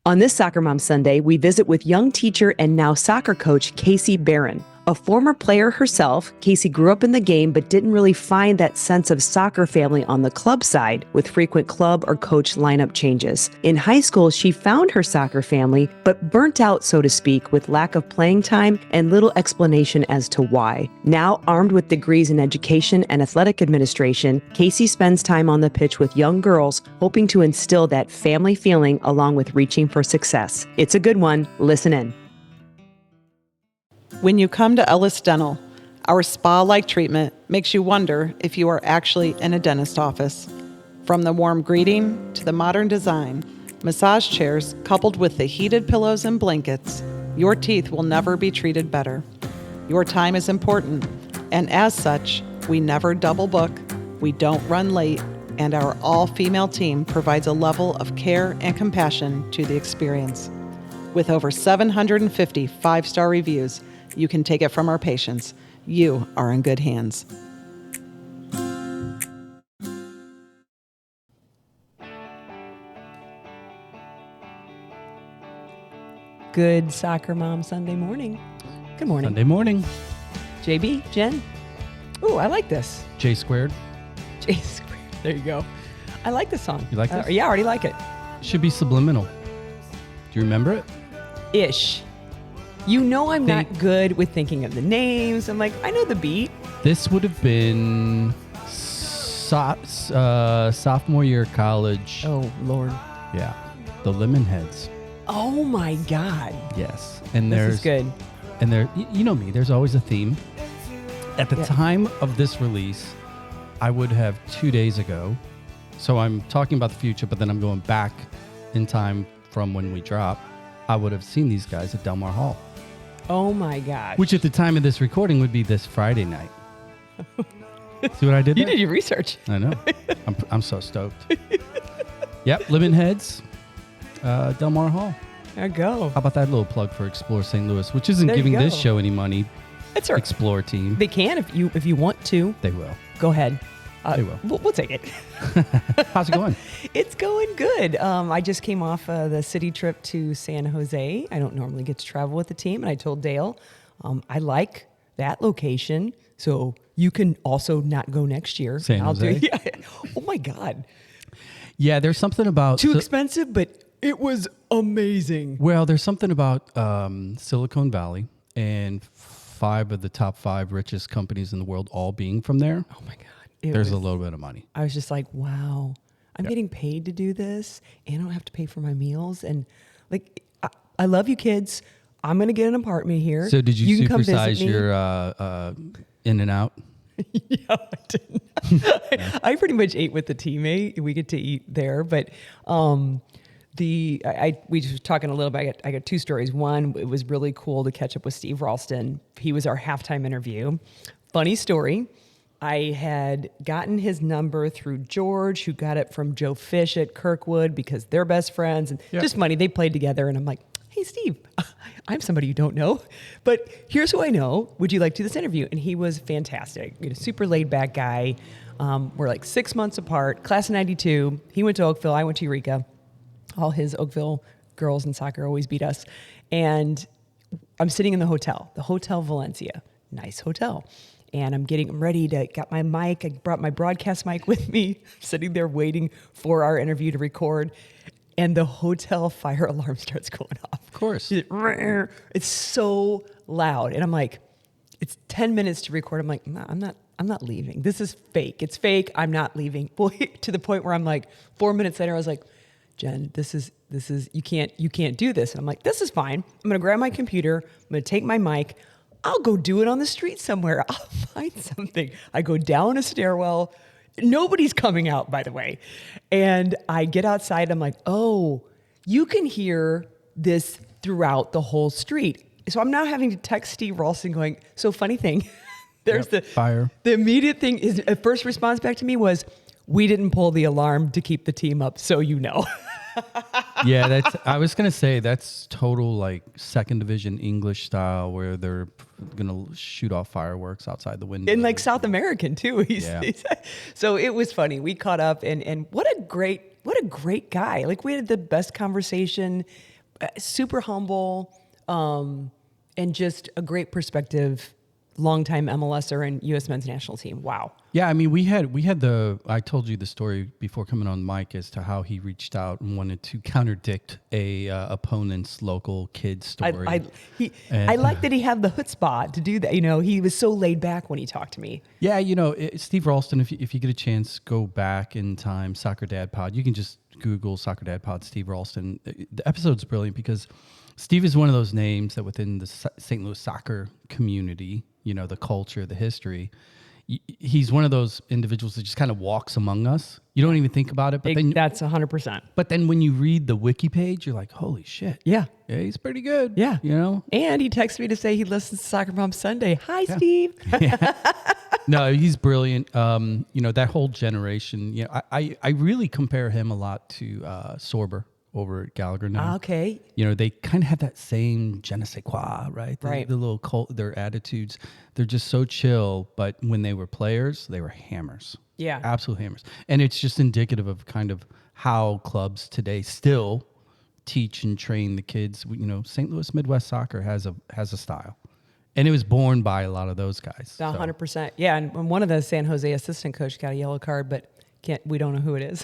On this Soccer Mom Sunday, we visit with young teacher and now soccer coach Casey Beran. A former player herself, Casey grew up in the game but didn't really find that sense of soccer family on the club side with frequent club or coach lineup changes. In high school, she found her soccer family but burnt out, so to speak, with lack of playing time and little explanation as to why. Now, armed with degrees in education and athletic administration, Casey spends time on the pitch with young girls, hoping to instill that family feeling along with reaching for success. It's a good one. Listen in. When you come to Ellis Dental, our spa-like treatment makes you wonder if you are actually in a dentist office. From the warm greeting to the modern design, massage chairs coupled with the heated pillows and blankets, your teeth will never be treated better. Your time is important, and as such, we never double book, we don't run late, and our all-female team provides a level of care and compassion to the experience. With over 750 five-star reviews, you can take it from our patients. You are in good hands. Good Soccer Mom Sunday morning. Good morning. Sunday morning. JB, Jen. Ooh, I like this. J squared. J squared. There you go. I like this song. You like this? Yeah, I already like it. Should be subliminal. Do you remember it? Ish. You know I'm not good with thinking of the names. I'm like, I know the beat. This would have been sophomore year of college. Oh, Lord. Yeah. The Lemonheads. Oh, my God. Yes. And This there's is good. And you know me, there's always a theme. At the time of this release, I would have 2 days ago. So I'm talking about the future, but then I'm going back in time from when we drop. I would have seen these guys at Del Mar Hall. Oh, my God. Which at the time of this recording would be this Friday night. See what I did there? You did your research. I know. I'm so stoked. Yep, Lemonheads, Del Mar Hall. There you go. How about that little plug for Explore St. Louis, which isn't giving this show any money. It's our Explore team. They can if you want to. They will. Go ahead. They will. We'll take it. How's it going? It's going good. I just came off the city trip to San Jose. I don't normally get to travel with the team, and I told Dale I like that location, so you can also not go next year. San Jose? Oh, my God. Yeah, there's something about... Too expensive, but it was amazing. Well, there's something about Silicon Valley and 5 of the top 5 richest companies in the world all being from there. Oh, my God. There's a little bit of money. I was just like, wow, I'm getting paid to do this, and I don't have to pay for my meals. And like, I love you kids. I'm going to get an apartment here. So did you can come visit supersize me. your in and out? Yeah, I didn't. I pretty much ate with the teammate. We get to eat there, but we were talking a little bit. I got 2 stories. One, it was really cool to catch up with Steve Ralston. He was our halftime interview. Funny story. I had gotten his number through George, who got it from Joe Fish at Kirkwood because they're best friends and just funny. They played together, and I'm like, hey, Steve, I'm somebody you don't know, but here's who I know. Would you like to do this interview? And he was fantastic. Super laid back guy. We're like 6 months apart, class of 92. He went to Oakville. I went to Eureka. All his Oakville girls in soccer always beat us. And I'm sitting in the Hotel Valencia. Nice hotel. And I'm ready to get my mic. I brought my broadcast mic with me, sitting there waiting for our interview to record. And the hotel fire alarm starts going off. Of course. It's so loud. And I'm like, it's 10 minutes to record. I'm like, nah, I'm not leaving. This is fake. It's fake. I'm not leaving. Boy, to the point where I'm like, 4 minutes later, I was like, Jen, this is, you can't do this. And I'm like, this is fine. I'm going to grab my computer. I'm going to take my mic. I'll go do it on the street somewhere. I'll find something. I go down a stairwell. Nobody's coming out, by the way. And I get outside. I'm like, oh, you can hear this throughout the whole street. So I'm now having to text Steve Ralston going, so funny thing, there's the fire. The immediate thing is, first response back to me was, we didn't pull the alarm to keep the team up, so you know. Yeah, I was going to say that's total like 2nd division English style where they're going to shoot off fireworks outside the window. And like South American too. So it was funny. We caught up and what a great guy. Like we had the best conversation. super humble, and just a great perspective, longtime MLSer and U.S. men's national team. Wow. Yeah, I mean, I told you the story before coming on mic as to how he reached out and wanted to contradict a opponent's local kid story. I like that he had the chutzpah to do that. He was so laid back when he talked to me. Yeah, Steve Ralston, if you get a chance, go back in time, Soccer Dad Pod. You can just Google Soccer Dad Pod, Steve Ralston. The episode's brilliant because Steve is one of those names that within the St. Louis soccer community, the culture, the history, he's one of those individuals that just kind of walks among us. You don't even think about it, but then that's 100%. But then when you read the wiki page, you're like, holy shit. Yeah, he's pretty good. Yeah. And he texted me to say he listens to Soccer Mom Sunday. Hi, Steve. No, he's brilliant. That whole generation, I really compare him a lot to Sorber over at Gallagher now. Okay. They kind of have that same je ne sais quoi, right? Right. The little their attitudes, they're just so chill. But when they were players, they were hammers. Yeah. Absolute hammers. And it's just indicative of kind of how clubs today still teach and train the kids. St. Louis Midwest Soccer has a style. And it was born by a lot of those guys. 100%. Yeah, and one of the San Jose assistant coach got a yellow card, but we don't know who it is.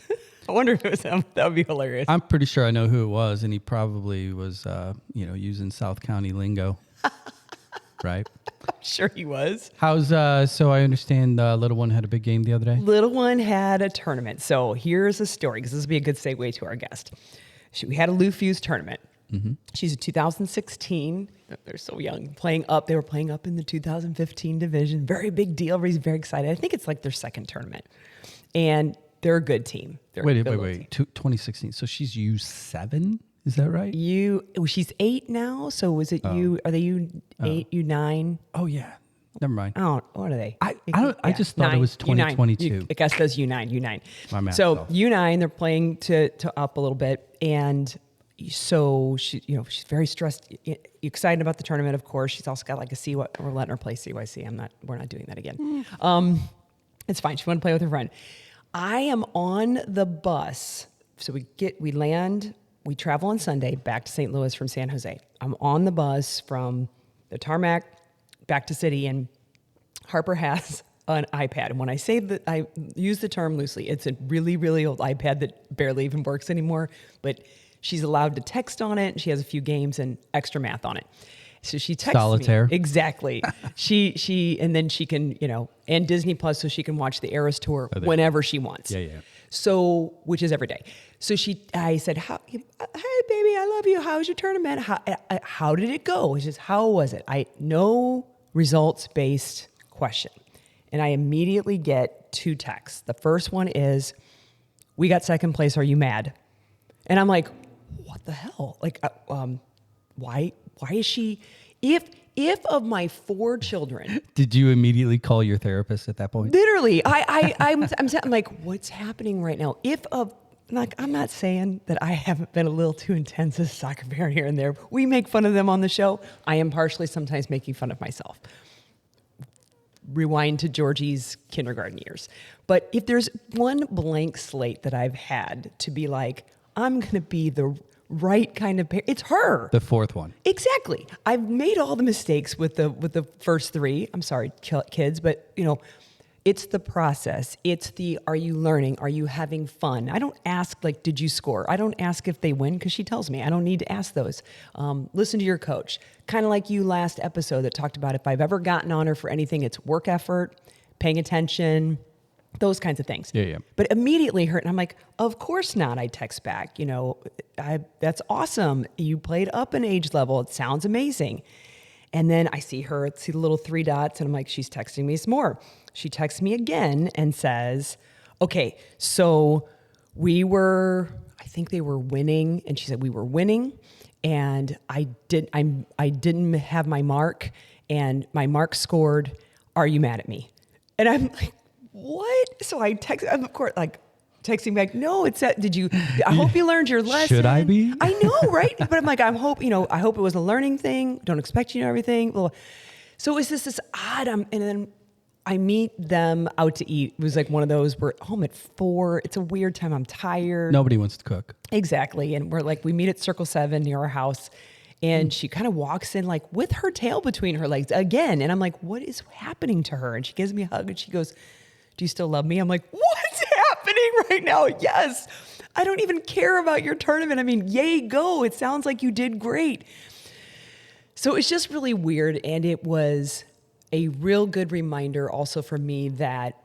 I wonder if it was him. That would be hilarious. I'm pretty sure I know who it was, and he probably was, using South County lingo, right? I'm sure he was. So I understand little one had a big game the other day? Little one had a tournament. So here's a story, because this would be a good segue to our guest. We had a Lou Fusz tournament. Mm-hmm. She's a 2016. They're so young. They were playing up in the 2015 division. Very big deal. Everybody's very excited. I think it's like their second tournament. And they're a good team. Wait. 2016. So she's U7? Is that right? She's 8 now. So was it you? Are they U8, U9? Oh, yeah. Never mind. What are they? I just thought it was 2022. I guess that's U9. My math so fell. U9, they're playing to up a little bit. And so she's very stressed, excited about the tournament. Of course, she's also got like we're letting her play CYC. We're not doing that again. It's fine. She wanted to play with her friend. I am on the bus. So we land, we travel on Sunday back to St. Louis from San Jose. I'm on the bus from the tarmac back to city, and Harper has an iPad. And when I say that, I use the term loosely. It's a really, really old iPad that barely even works anymore, but she's allowed to text on it, and she has a few games and extra math on it. So she texts Solitaire. me. Exactly. And then she can, and Disney Plus, so she can watch the Eras Tour whenever she wants. Yeah. So, which is every day. So I said, hey baby, I love you. How was your tournament? How did it go? She says, how was it? No results-based question. And I immediately get 2 texts. The first one is, we got second place. Are you mad? And I'm like, what the hell? Like, why is she, if of my 4 children. Did you immediately call your therapist at that point? Literally, I'm like, what's happening right now? I'm not saying that I haven't been a little too intense as a soccer parent here and there. We make fun of them on the show. I am partially sometimes making fun of myself. Rewind to Georgie's kindergarten years. But if there's one blank slate that I've had to be like, I'm going to be the right kind of parent, it's her. The 4th one. Exactly. I've made all the mistakes with the first 3. I'm sorry, kids, but it's the process. It's are you learning? Are you having fun? I don't ask did you score? I don't ask if they win because she tells me. I don't need to ask those. Listen to your coach. Kind of like you last episode that talked about if I've ever gotten on her for anything, it's work effort, paying attention, those kinds of things. Yeah. But immediately hurt. And I'm like, of course not. I text back, that's awesome. You played up an age level. It sounds amazing. And then I see the little 3 dots, and I'm like, she's texting me some more. She texts me again and says, okay, so I think they were winning. And she said, we were winning, and I didn't have my mark, and my mark scored. Are you mad at me? And I'm like, what? So I I'm of course texting back, no, I hope you learned your lesson. Should I be? I know, right? But I'm like, I hope it was a learning thing. Don't expect you to know everything. Well, so it's this odd, and then I meet them out to eat. It was like one of those, we're home at 4. It's a weird time. I'm tired. Nobody wants to cook. Exactly. And we meet at Circle 7 near our house. And she kind of walks in like with her tail between her legs again. And I'm like, what is happening to her? And she gives me a hug and she goes, do you still love me? I'm like, what's happening right now? Yes. I don't even care about your tournament. I mean, yay, go. It sounds like you did great. So it's just really weird. And it was a real good reminder also for me that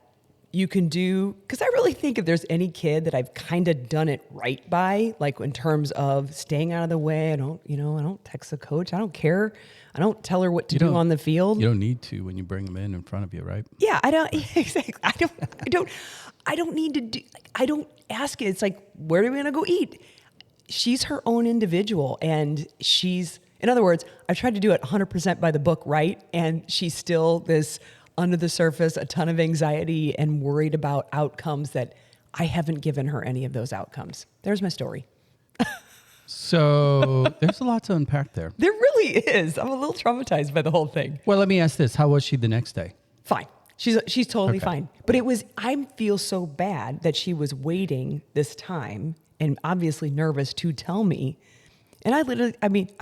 you can do, because I really think if there's any kid that I've kind of done it right by, like in terms of staying out of the way, I don't text the coach. I don't care. I don't tell her what to do on the field. You don't need to when you bring them in front of you, right? Yeah, I don't, exactly. I don't need to do, like, I don't ask it. It's like, where are we going to go eat? She's her own individual and in other words, I tried to do it 100% by the book, right? And she's still this under the surface, a ton of anxiety and worried about outcomes that I haven't given her any of those outcomes. There's my story. So there's a lot to unpack there. There really is. I'm a little traumatized by the whole thing. Well, let me ask this. How was she the next day? Fine. She's totally Okay. fine. But I feel so bad that she was waiting this time and obviously nervous to tell me. And I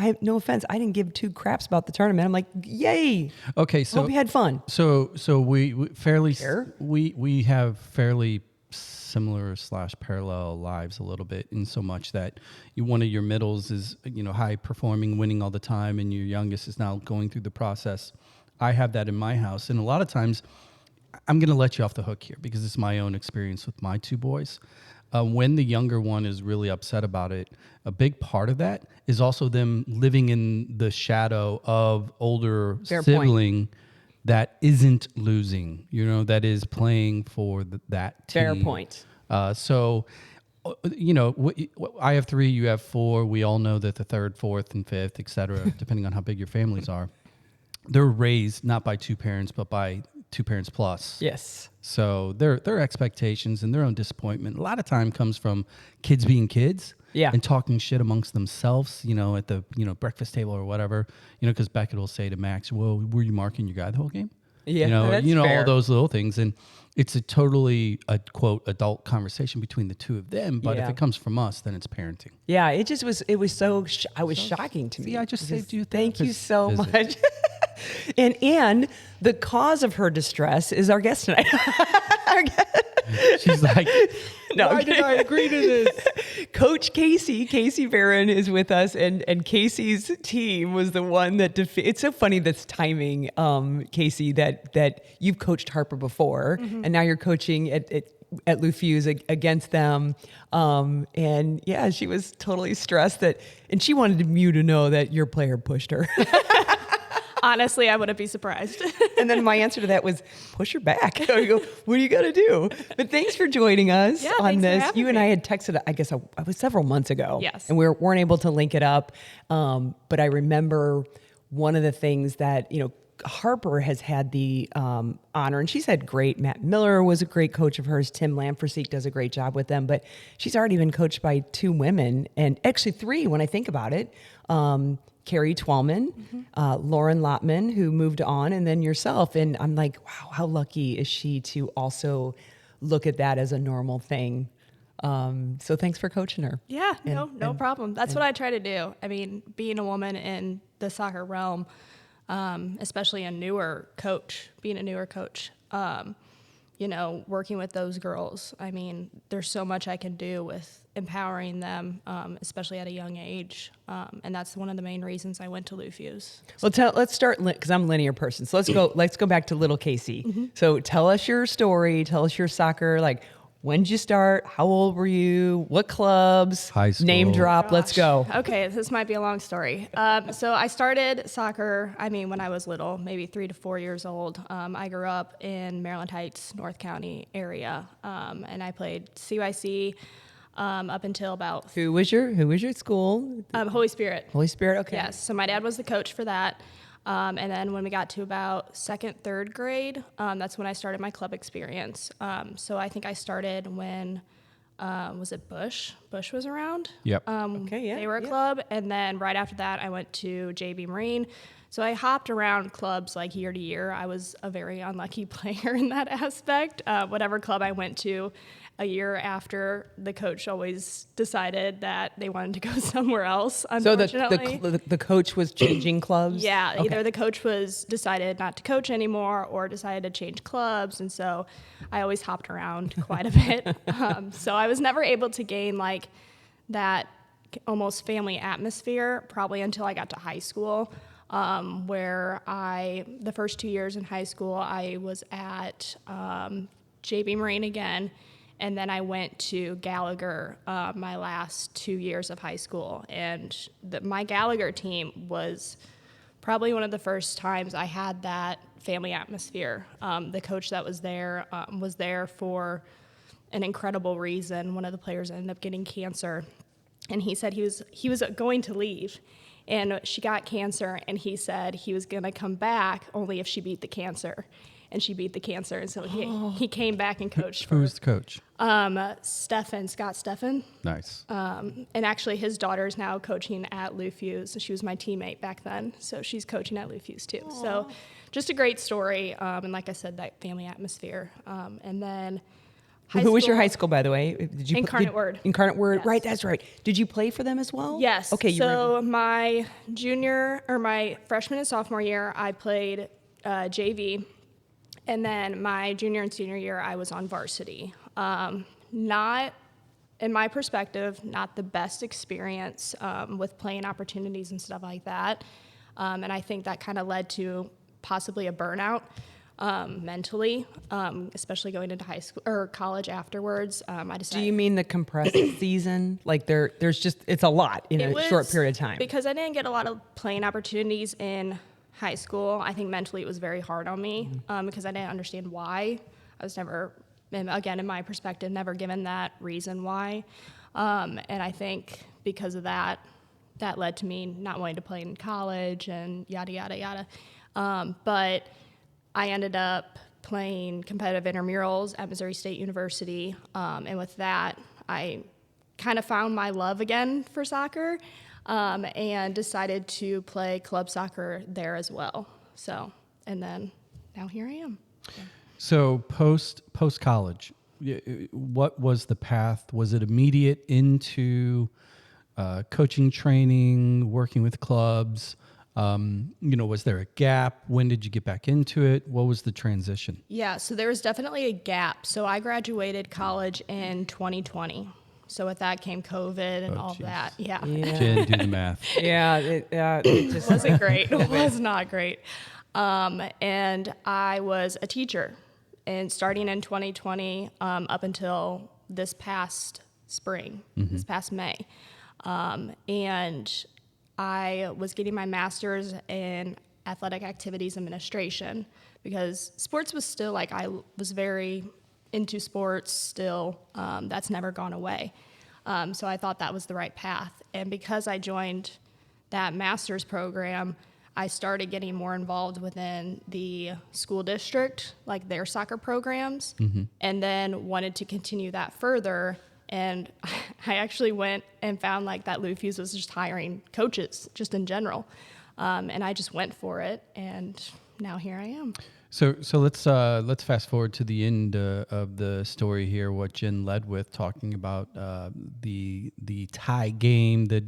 have no offense. I didn't give 2 craps about the tournament. I'm like, yay. Okay, so Hope you had fun. So we fairly Fair? we have fairly similar / parallel lives a little bit in so much that one of your middles is high performing, winning all the time, and your youngest is now going through the process. I have that in my house, and a lot of times I'm going to let you off the hook here because it's my own experience with my 2 boys. When the younger one is really upset about it, a big part of that is also them living in the shadow of older Fair sibling that isn't losing, that is playing for that team. Fair point. So, I have 3, you have 4. We all know that the 3rd, 4th, and 5th, et cetera, depending on how big your families are, they're raised not by 2 parents, but by 2 parents plus. Yes. So their expectations and their own disappointment a lot of time comes from kids being kids, and talking shit amongst themselves, at the breakfast table or whatever, because Beckett will say to Max, "Well, were you marking your guy the whole game?" Yeah, that's all fair. those little things, and it's a totally quote adult conversation between the 2 of them. But if Yeah. it comes from us, then it's parenting. Yeah, it just was. It was so. I was shocking to me. See, I just saved you a Thank you therapist so visit. much. and the cause of her distress is our guest tonight. She's like, No, I'm "Why did I agree to this?" Coach Casey Beran is with us, and Casey's team was the one that it's so funny this timing, Casey, that you've coached Harper before, and now you're coaching at Lou Fusz against them. And yeah, she was totally stressed and she wanted you to know that your player pushed her. Honestly, I wouldn't be surprised. And then my answer to that was push her back. I go, what are you going to do? But thanks for joining us Yeah, on thanks for this. having You and me. I had texted, I guess it was several months ago. Yes. And we weren't able to link it up. But I remember one of the things that, Harper has had the honor, and she's had great. Matt Miller was a great coach of hers. Tim Lamperseek does a great job with them. But she's already been coached by 2 women, and actually 3 when I think about it. Carrie Twallman, Lauren Lotman, who moved on, and then yourself. And I'm like, wow, how lucky is she to also look at that as a normal thing. So thanks for coaching her. Yeah, no problem. That's what I try to do. I mean, being a woman in the soccer realm, especially being a newer coach, working with those girls. I mean, there's so much I can do with empowering them, especially at a young age. And that's one of the main reasons I went to Lou Fusz. Well, let's start because I'm a linear person. So let's go back to little Casey. So tell us your story. Tell us your soccer. Like, when did you start? How old were you? What clubs? High school. Name drop. Let's go. Okay, this might be a long story. So I started soccer, when I was little, maybe 3 to 4 years old. I grew up in Maryland Heights, North County area, and I played CYC up until about Who was your school? Holy Spirit. Holy Spirit. Okay. Yes, so my dad was the coach for that. And then when we got to about 2nd, 3rd grade, that's when I started my club experience. So I think I started when, was it Bush Bush was around. Yep. Okay, yeah, They were a yeah. club. And then right after that, I went to JB Marine. So I hopped around clubs like year to year. I was a very unlucky player in that aspect. Whatever club I went to, a year after, the coach always decided that they wanted to go somewhere else, So unfortunately. the coach was changing clubs? Yeah, Okay. either the coach was decided not to coach anymore or decided to change clubs. And so I always hopped around quite a bit. So I was never able to gain like that almost family atmosphere probably until I got to high school, where the first 2 years in high school, I was at JB Marine again. And then I went to Gallagher my last 2 years of high school. And my Gallagher team was probably one of the first times I had that family atmosphere. The coach that was there for an incredible reason. One of the players ended up getting cancer. And he said he was going to leave. And she got cancer, and he said he was going to come back only if she beat the cancer. And she beat the cancer, and so he came back and coached for Who's the coach? Scott Steffen. Nice. And actually his daughter is now coaching at Fusz. She was my teammate back then, so she's coaching at Fusz too. Aww. So just a great story, and like I said, that family atmosphere. And then Who was your high school, by the way? Did you Incarnate Word. Incarnate Word, Yes. right, that's right. Did you play for them as well? Yes. Okay, So my my freshman and sophomore year, I played JV. And then my junior and senior year, I was on varsity. Not, in my perspective, not the best experience with playing opportunities and stuff like that. And I think that kind of led to possibly a burnout mentally, especially going into high school or college afterwards. I decided. Do you mean the compressed season? Like there's just, it's a lot in a short period of time. Because I didn't get a lot of playing opportunities in high school. I think mentally it was very hard on me because I didn't understand why. I was never, and again, in my perspective, never given that reason why. And I think because of that led to me not wanting to play in college and yada, yada, yada. But I ended up playing competitive intramurals at Missouri State University. And with that, I kind of found my love again for soccer. And decided to play club soccer there as well. So, and then now here I am. So post college, what was the path? Was it immediate into coaching training, working with clubs? Was there a gap? When did you get back into it? What was the transition? Yeah, so there was definitely a gap. So I graduated college in 2020. So with that came COVID and all that. Yeah. Jen, do the math. Yeah, it just Wasn't great. It was not great. And I was a teacher. And starting in 2020 up until this past spring, this past May. And I was getting my master's in athletic activities administration because sports was still like, I was very into sports still. That's never gone away. So I thought that was the right path. And because I joined that master's program, I started getting more involved within the school district, like their soccer programs, and then wanted to continue that further. And I actually went and found like that Fusz was just hiring coaches just in general. And I just went for it. And now here I am. So let's fast forward to the end of the story here. What Jen led with, talking about the tie game, the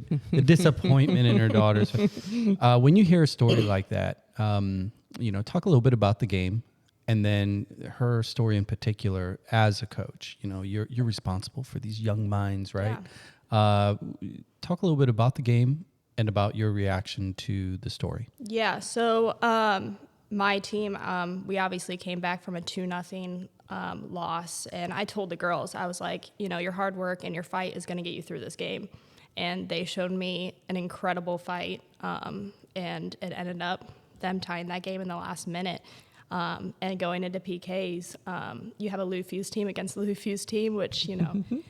disappointment in her daughters. When you hear a story like that, talk a little bit about the game, and then her story in particular as a coach. You're responsible for these young minds, right? Yeah. Talk a little bit about the game and about your reaction to the story. Yeah. So. My team, we obviously came back from a 2-0 loss, and I told the girls, I was like, your hard work and your fight is going to get you through this game. And they showed me an incredible fight, and it ended up them tying that game in the last minute. And going into PKs, you have a Fusz team against the Fusz team, which,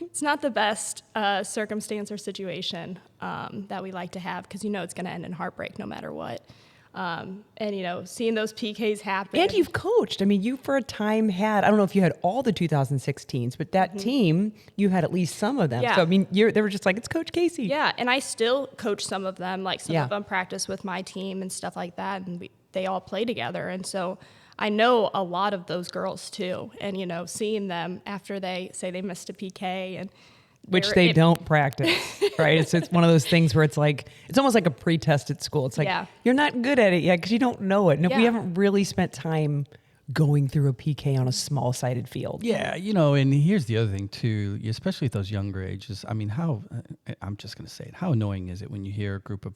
it's not the best circumstance or situation that we like to have because it's going to end in heartbreak no matter what. And seeing those PKs happen. And you've coached. I mean, you for a time had, I don't know if you had all the 2016s, but that team, you had at least some of them. Yeah. So, I mean, they were just like, it's Coach Casey. Yeah, and I still coach some of them. Like some Yeah. of them practice with my team and stuff like that, and they all play together. And so I know a lot of those girls too. And seeing them after they say they missed a PK and Which they don't practice, right? It's one of those things where it's like, it's almost like a pre-test at school. It's like, Yeah. you're not good at it yet because you don't know it. And we Yeah. haven't really spent time going through a PK on a small-sided field. Yeah, and here's the other thing too, especially at those younger ages. I mean, I'm just going to say it. How annoying is it when you hear a group of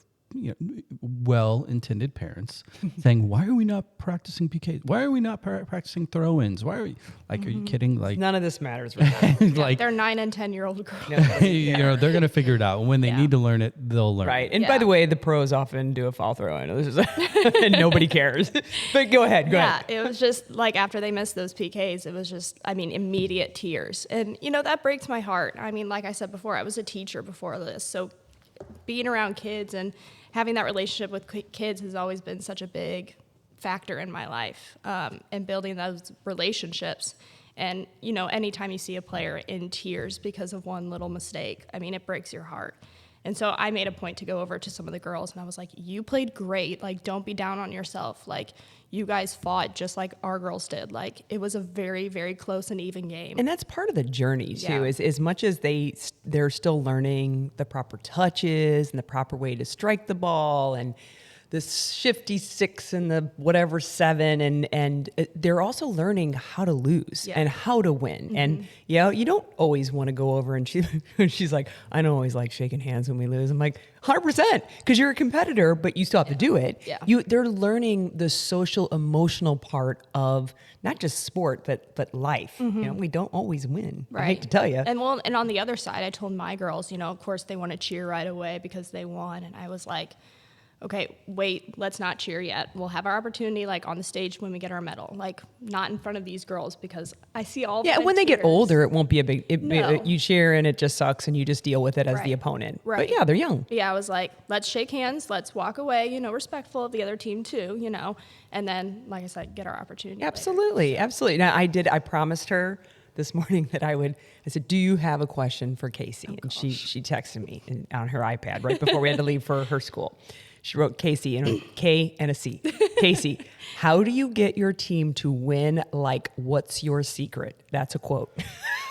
well-intended parents saying, "Why are we not practicing PKs? Why are we not practicing throw-ins? Why are we like? Are you kidding? Like None of this matters right now. like they're 9 and 10-year-old girls. they're going to figure it out. And when they need to learn it, they'll learn. Right. it. And by Yeah. the way, the pros often do a foul throw. I know this is and nobody cares. But go ahead. Go ahead. It was just like after they missed those PKs, it was just, immediate tears. And, that breaks my heart. I mean, like I said before, I was a teacher before this. So being around kids and having that relationship with kids has always been such a big factor in my life, and building those relationships. And, anytime you see a player in tears because of one little mistake, it breaks your heart. And so I made a point to go over to some of the girls and I was like, you played great. Like, don't be down on yourself. Like, you guys fought just like our girls did. Like, it was a very, very close and even game. And that's part of the journey too, Yeah. is as much as they're still learning the proper touches and the proper way to strike the ball and the shifty 6 and the whatever 7 and they're also learning how to lose Yeah. and how to win. And you don't always want to go over and she's like, I don't always like shaking hands when we lose. I'm like, 100%, because you're a competitor, but you still have to do it. Yeah. They're learning the social emotional part of not just sport but life. We don't always win. I hate to tell you. And on the other side, I told my girls, of course they want to cheer right away because they won. And I was like, okay, wait, let's not cheer yet. We'll have our opportunity like on the stage when we get our medal, like not in front of these girls because I see all. Yeah, them in when they get tears. older, it won't be a big. No. You cheer and it just sucks, and you just deal with it as the Right. opponent. Right. But yeah, they're young. Yeah, I was like, let's shake hands, let's walk away, respectful of the other team too, and then, like I said, get our opportunity. later. Absolutely, absolutely. Now I promised her this morning that I said, do you have a question for Casey? And she texted me on her iPad right before we had to leave for her school. She wrote Casey, K and a C. Casey, how do you get your team to win? Like, what's your secret? That's a quote.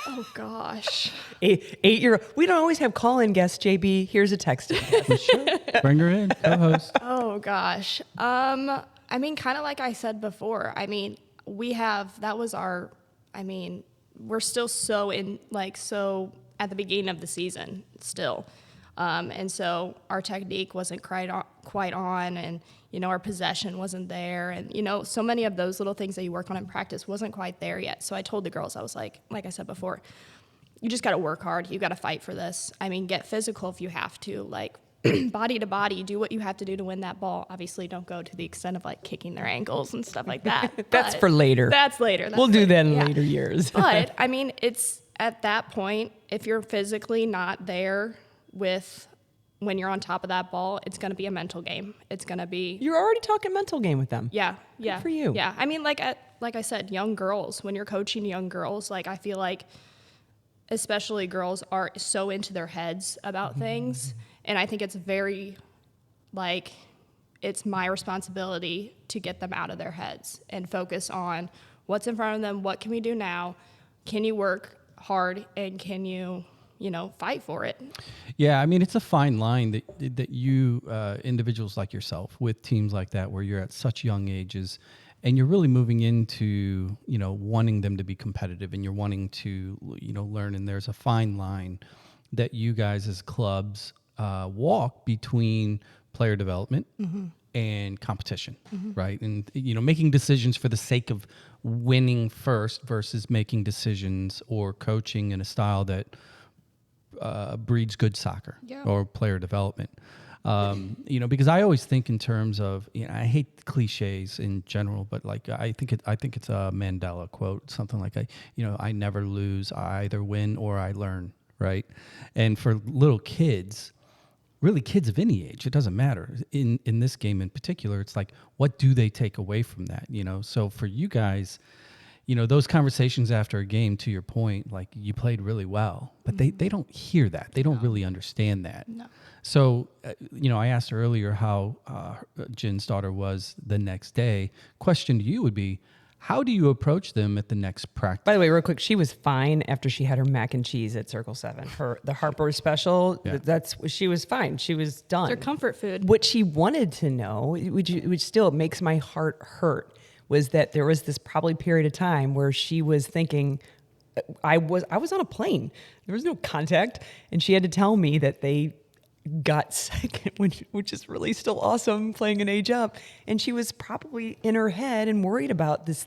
Oh gosh. 8-year-old. We don't always have call-in guests, JB. Here's a text. Bring her in, co-host. Oh gosh. Kind of like I said before. We're still so at the beginning of the season still. And so our technique wasn't quite on, and, our possession wasn't there. And, so many of those little things that you work on in practice wasn't quite there yet. So I told the girls, I was like I said before, you just got to work hard. You got to fight for this. Get physical if you have to, like body to body, do what you have to do to win that ball. Obviously don't go to the extent of like kicking their ankles and stuff like that. That's But for later. That's later. We'll do that in Yeah. later years. But it's at that point, if you're physically not there when you're on top of that ball, it's going to be a mental game. It's going to be. You're already talking mental game with them. Yeah. Good for you. Yeah. Like I said, young girls, when you're coaching young girls, like I feel like especially girls are so into their heads about things. And I think it's very it's my responsibility to get them out of their heads and focus on what's in front of them. What can we do now? Can you work hard and can you, fight for it? Yeah, it's a fine line that you individuals like yourself with teams like that where you're at such young ages and you're really moving into, wanting them to be competitive and you're wanting to, learn. And there's a fine line that you guys as clubs walk between player development and competition, right? And, making decisions for the sake of winning first versus making decisions or coaching in a style that breeds good soccer or player development. Because I always think in terms of, I hate cliches in general, but I think it's a Mandela quote, something like, I never lose, I either win or I learn, right? And for little kids, really kids of any age. It doesn't matter. In this game in particular, it's like, what do they take away from that? So for you guys, those conversations after a game, to your point, like you played really well, but they don't hear that. They don't really understand that. No. So, I asked earlier how Jen's daughter was the next day. Question to you would be, how do you approach them at the next practice? By the way, real quick, she was fine after she had her mac and cheese at Circle 7. The Harper special, she was fine. She was done. It's her comfort food. What she wanted to know, which still makes my heart hurt, was that there was this probably period of time where she was thinking, I was on a plane. There was no contact. And she had to tell me that they got sick, which is really still awesome, playing an age up. And she was probably in her head and worried about this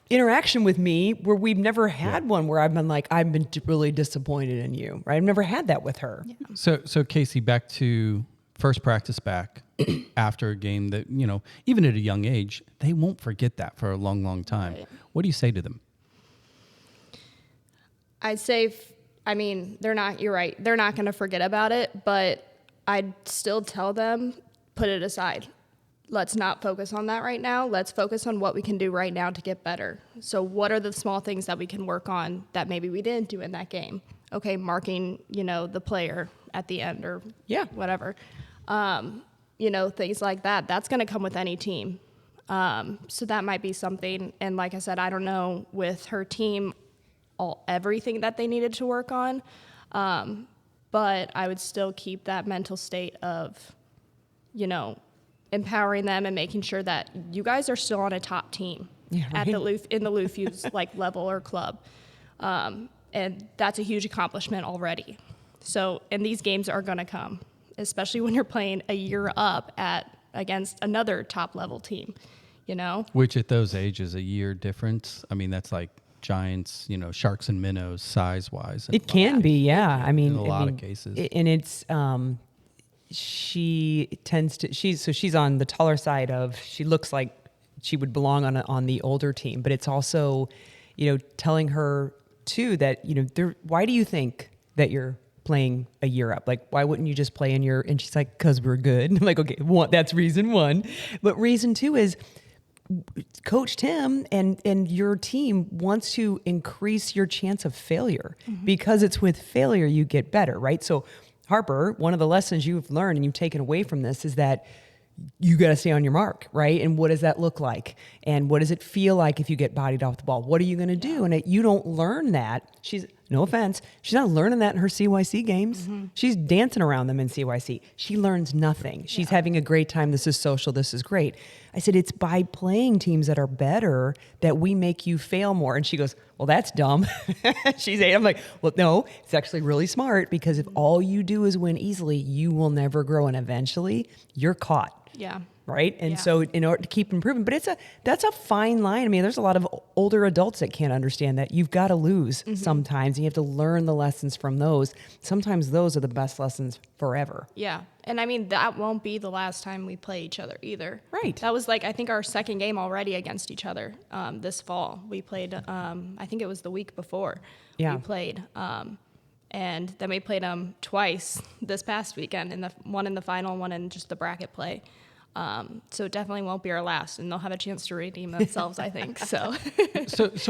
interaction with me where we've never had one where I've been like, I've been really disappointed in you, right? I've never had that with her. Yeah. So Casey, back to first practice back after a game that, even at a young age, they won't forget that for a long, long time. Right. What do you say to them? I'd say, they're not, you're right. They're not going to forget about it, but I'd still tell them, put it aside. Let's not focus on that right now. Let's focus on what we can do right now to get better. So what are the small things that we can work on that maybe we didn't do in that game? Okay, marking, the player at the end or whatever. Things like that. That's going to come with any team. So that might be something. And like I said, I don't know with her team everything that they needed to work on. But I would still keep that mental state of, empowering them and making sure that you guys are still on a top team at in the Lufuse level or club. And that's a huge accomplishment already. So, and these games are going to come, especially when you're playing a year up against another top level team, Which at those ages, a year difference. That's like giants, sharks and minnows size wise. It can be, yeah. In a lot of cases. And it's, she's on the taller side of, she looks like she would belong on the older team, but it's also, telling her too that, why do you think that you're playing a year up? Like, why wouldn't you just play and she's like, 'cause we're good. I'm like, okay, that's reason one. But reason two is Coach Tim and your team wants to increase your chance of failure because it's with failure you get better, right? So Harper, one of the lessons you've learned and you've taken away from this is that you got to stay on your mark, right? And what does that look like? And what does it feel like if you get bodied off the ball? What are you going to do? And you don't learn that. No offense, she's not learning that in her CYC games. She's dancing around them in CYC. She learns nothing. She's having a great time. This is social. This is great. I said, it's by playing teams that are better that we make you fail more. And she goes, well, that's dumb. She's 8. I'm like, well, no, it's actually really smart because if all you do is win easily, you will never grow. And eventually you're caught. Yeah. Right. And so in order to keep improving, but that's a fine line. There's a lot of older adults that can't understand that you've got to lose sometimes and you have to learn the lessons from those. Sometimes those are the best lessons forever. Yeah. And that won't be the last time we play each other either. Right. That was I think our second game already against each other this fall. We played, I think it was the week before we played. And then we played them twice this past weekend, one in the final, one in just the bracket play. So it definitely won't be our last, and they'll have a chance to redeem themselves, I think. So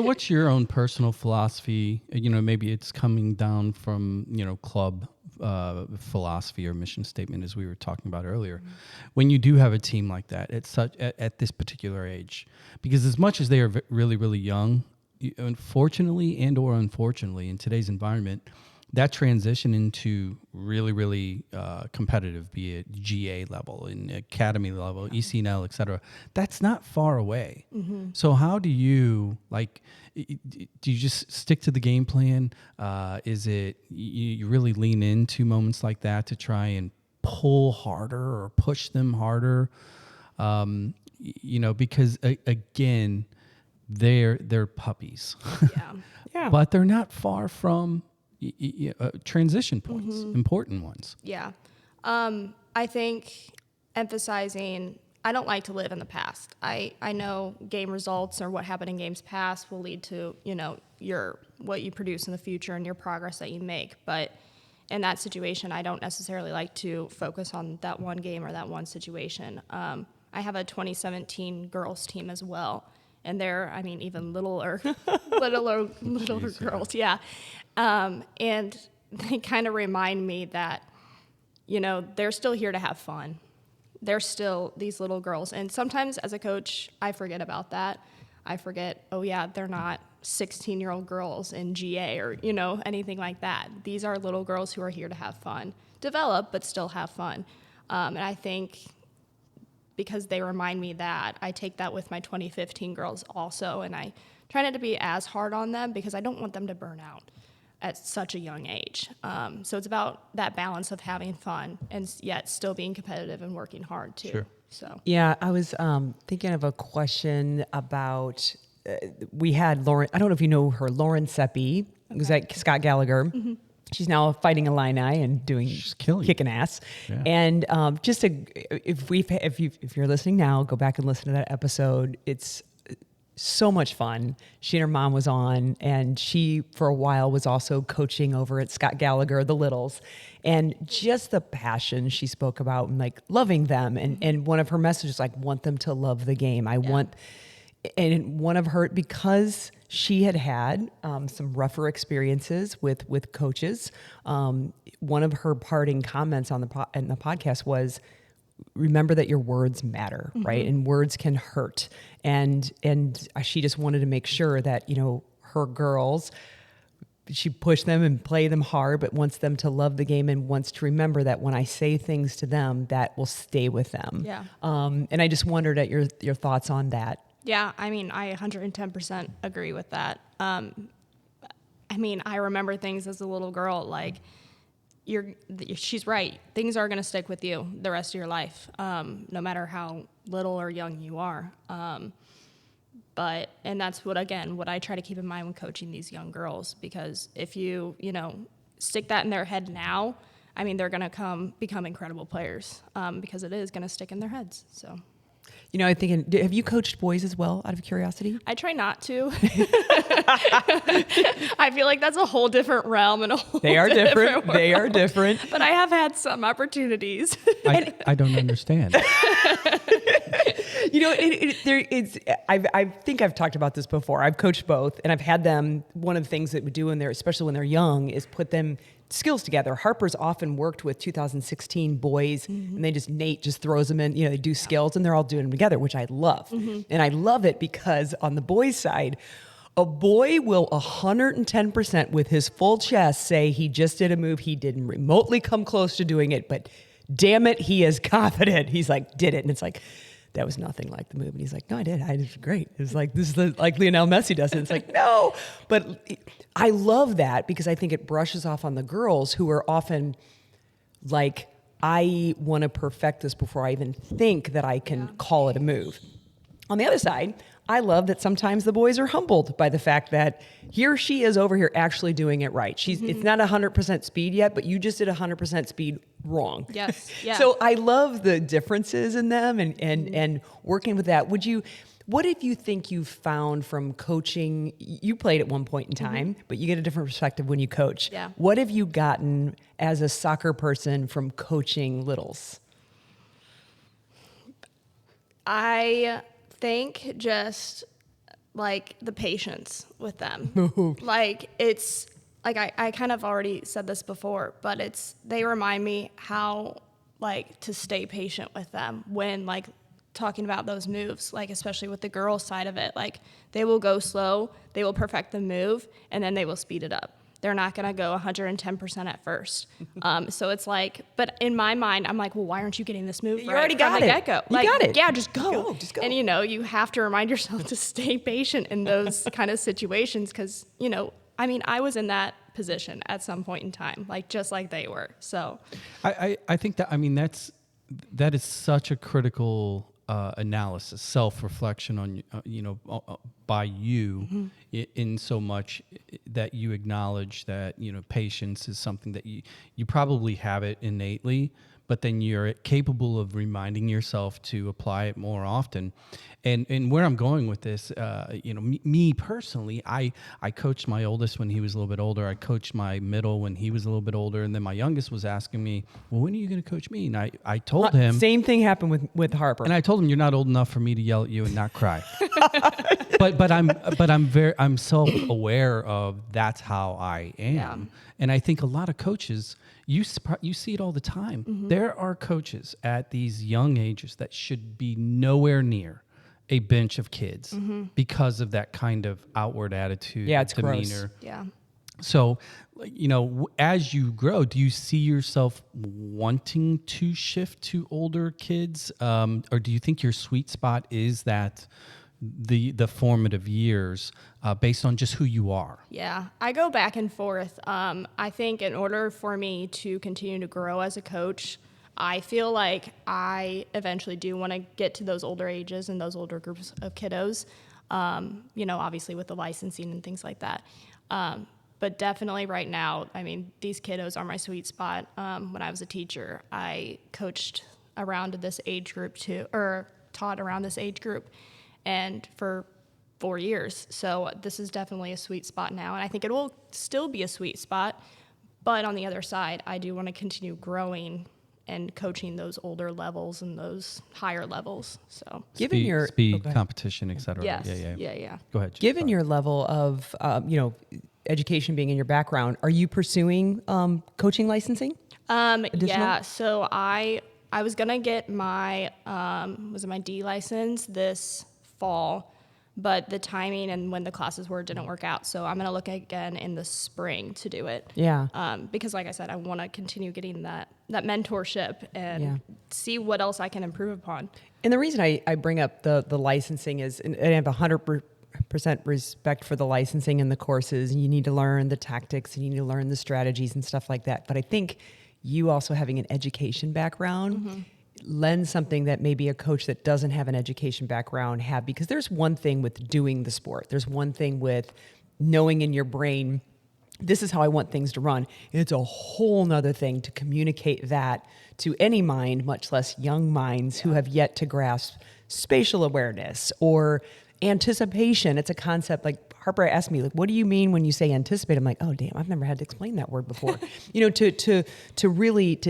what's your own personal philosophy? Maybe it's coming down from, club philosophy or mission statement, as we were talking about earlier. When you do have a team like that at this particular age, because as much as they are really, really young, unfortunately and or unfortunately in today's environment, that transition into really, really competitive, be it GA level, in academy level, ECNL, et cetera, that's not far away. So how do you, do you just stick to the game plan? Is it, you really lean into moments like that to try and pull harder or push them harder? Because again, they're puppies. Yeah. But they're not far from transition points, important ones. Yeah. I think emphasizing, I don't like to live in the past. I know game results or what happened in games past will lead to, what you produce in the future and your progress that you make. But in that situation, I don't necessarily like to focus on that one game or that one situation. I have a 2017 girls team as well, and they're, I mean, even littler, littler Jeez, girls, yeah. And they kind of remind me that, you know, they're still here to have fun. They're still these little girls. And sometimes as a coach, I forget about that. I forget, oh yeah, they're not 16-year-old girls in GA or, you know, anything like that. These are little girls who are here to have fun, develop, but still have fun. And I think because they remind me that, I take that with my 2015 girls also, and I try not to be as hard on them because I don't want them to burn out at such a young age. So it's about that balance of having fun and yet still being competitive and working hard too. Sure. So Yeah, I was thinking of a question about, we had Lauren, I don't know if you know her, Lauren Seppi, who's at Scott Gallagher. She's now fighting Illini and doing kicking ass. Yeah. And if you're listening now, go back and listen to that episode. It's so much fun. She and her mom was on, and she for a while was also coaching over at Scott Gallagher, the littles, and just the passion she spoke about and like loving them. And one of her messages, like, want them to love the game. And one of her, because she had some rougher experiences with coaches, one of her parting comments on in the podcast was, remember that your words matter, right? And words can hurt. And she just wanted to make sure that, you know, her girls, she pushed them and play them hard, but wants them to love the game and wants to remember that when I say things to them, that will stay with them. Yeah. And I just wondered at your thoughts on that. yeah, I mean, I 110% agree with that. I mean, I remember things as a little girl, like, she's right. Things are going to stick with you the rest of your life, no matter how little or young you are. And that's what I try to keep in mind when coaching these young girls, because if you stick that in their head now, I mean, they're going to become incredible players, because it is going to stick in their heads. So. You know, I think, have you coached boys as well, out of curiosity? I try not to. I feel like that's a whole different realm and a whole They are different. world. They are different. But I have had some opportunities. I don't understand. You know, I think I've talked about this before. I've coached both, and I've had them. One of the things that we do especially when they're young, is put them skills together. Harper's often worked with 2016 boys, and Nate just throws them in. You know, they do skills, and they're all doing them together, which I love. And I love it because on the boys' side, a boy will 110% with his full chest say he just did a move. He didn't remotely come close to doing it, but damn it, he is confident. He's like, did it. And it's like, that was nothing like the move. And he's like, no, I did. I did great. It was like, this is like Lionel Messi does it. It's like, no. But I love that because I think it brushes off on the girls who are often like, I want to perfect this before I even think that I can call it a move. On the other side, I love that sometimes the boys are humbled by the fact that here she is over here actually doing it right. It's not 100% speed yet, but you just did 100% speed wrong. Yes. Yeah. So I love the differences in them and working with that. What if you think you found from coaching? You played at one point in time, but you get a different perspective when you coach. Yeah. What have you gotten as a soccer person from coaching littles? I think just like the patience with them. Like it's like I kind of already said this before, but they remind me how like to stay patient with them when like talking about those moves, like especially with the girls side of it. Like they will go slow, they will perfect the move, and then they will speed it up. They're not going to go 110% at first. So it's like, but in my mind, I'm like, well, why aren't you getting this move? You right already from got the it. get-go? You Like, got it. yeah, just go. Just go. And you have to remind yourself to stay patient in those kind of situations because, I mean, I was in that position at some point in time, like just like they were. So I think that, I mean, that is such a critical analysis, self-reflection on, by you in so much that you acknowledge that, patience is something that you probably have it innately, but then you're capable of reminding yourself to apply it more often. And where I'm going with this, me personally, I coached my oldest when he was a little bit older. I coached my middle when he was a little bit older. And then my youngest was asking me, well, when are you going to coach me? And I told him. Same thing happened with Harper. And I told him, you're not old enough for me to yell at you and not cry. but I'm self-aware of that's how I am. Yeah. And I think a lot of coaches, you see it all the time. Mm-hmm. There are coaches at these young ages that should be nowhere near a bench of kids because of that kind of outward attitude, Yeah, it's demeanor. gross. Yeah. So, as you grow, do you see yourself wanting to shift to older kids? Or do you think your sweet spot is that the formative years based on just who you are? Yeah, I go back and forth. I think in order for me to continue to grow as a coach, I feel like I eventually do want to get to those older ages and those older groups of kiddos, obviously with the licensing and things like that. But definitely right now, I mean, these kiddos are my sweet spot. When I was a teacher, I coached around this age group too, or taught around this age group, and for 4 years. So this is definitely a sweet spot now, and I think it will still be a sweet spot. But on the other side, I do want to continue growing and coaching those older levels and those higher levels. So Given your speed, okay. competition, et cetera. yes, Yeah. Go ahead. Given your level of education being in your background, are you pursuing coaching licensing? Yeah, so I was gonna get my my D license this fall, but the timing and when the classes were didn't work out. So I'm gonna look again in the spring to do it. Yeah. Because like I said, I want to continue getting that mentorship and Yeah. see what else I can improve upon. And the reason I bring up the licensing is, and I have 100% respect for the licensing and the courses. You need to learn the tactics and you need to learn the strategies and stuff like that. But I think you also having an education background lends something that maybe a coach that doesn't have an education background have, because there's one thing with doing the sport. There's one thing with knowing in your brain, this is how I want things to run. It's a whole nother thing to communicate that to any mind, much less young minds who have yet to grasp spatial awareness or anticipation. It's a concept like Harper asked me, like, what do you mean when you say anticipate? I'm like, oh damn, I've never had to explain that word before. To really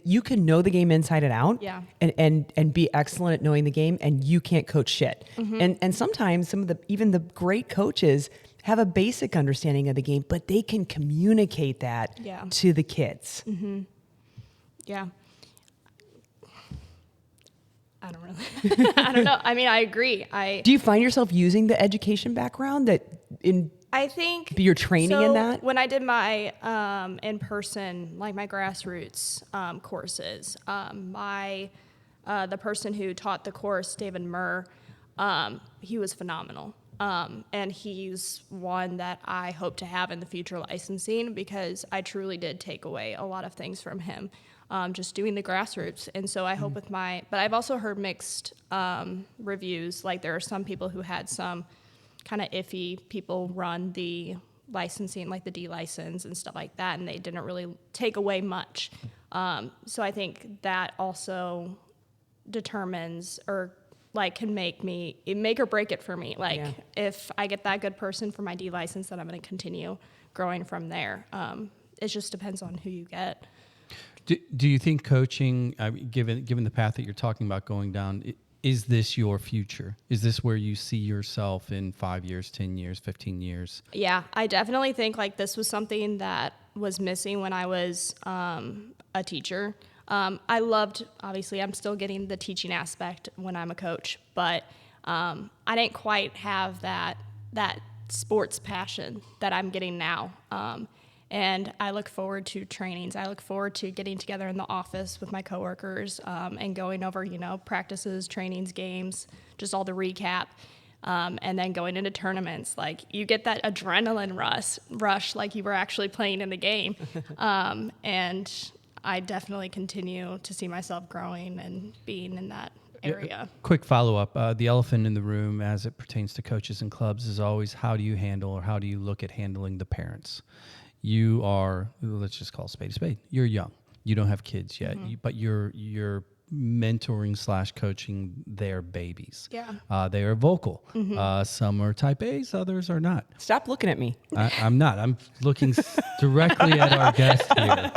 you can know the game inside and out, Yeah. and be excellent at knowing the game, and you can't coach shit. And sometimes even the great coaches have a basic understanding of the game, but they can communicate that Yeah. to the kids. Yeah. I don't really. I don't know. I mean, I agree. Do you find yourself using the education background I think your training in that? When I did my in-person, like my grassroots courses, the person who taught the course, David Murr, he was phenomenal. And he's one that I hope to have in the future licensing, because I truly did take away a lot of things from him, just doing the grassroots. And so I hope but I've also heard mixed reviews. Like there are some people who had some kind of iffy people run the licensing, like the D license and stuff like that, and they didn't really take away much. So I think that also determines or like can make or break it for me. Like if I get that good person for my D license, then I'm going to continue growing from there. It just depends on who you get. Do you think coaching, given the path that you're talking about going down, is this your future? Is this where you see yourself in 5 years, 10 years, 15 years? Yeah, I definitely think like this was something that was missing when I was a teacher. I loved, obviously, I'm still getting the teaching aspect when I'm a coach, but I didn't quite have that sports passion that I'm getting now. And I look forward to trainings. I look forward to getting together in the office with my coworkers and going over, practices, trainings, games, just all the recap. And then going into tournaments, like you get that adrenaline rush like you were actually playing in the game. And I definitely continue to see myself growing and being in that area. Quick follow-up. The elephant in the room as it pertains to coaches and clubs is always how do you handle or how do you look at handling the parents? You are, let's just call a spade a spade. You're young. You don't have kids yet, but you're mentoring / coaching their babies. Yeah. They are vocal. Some are type A's, others are not. Stop looking at me. I'm not. I'm looking directly at our guest here.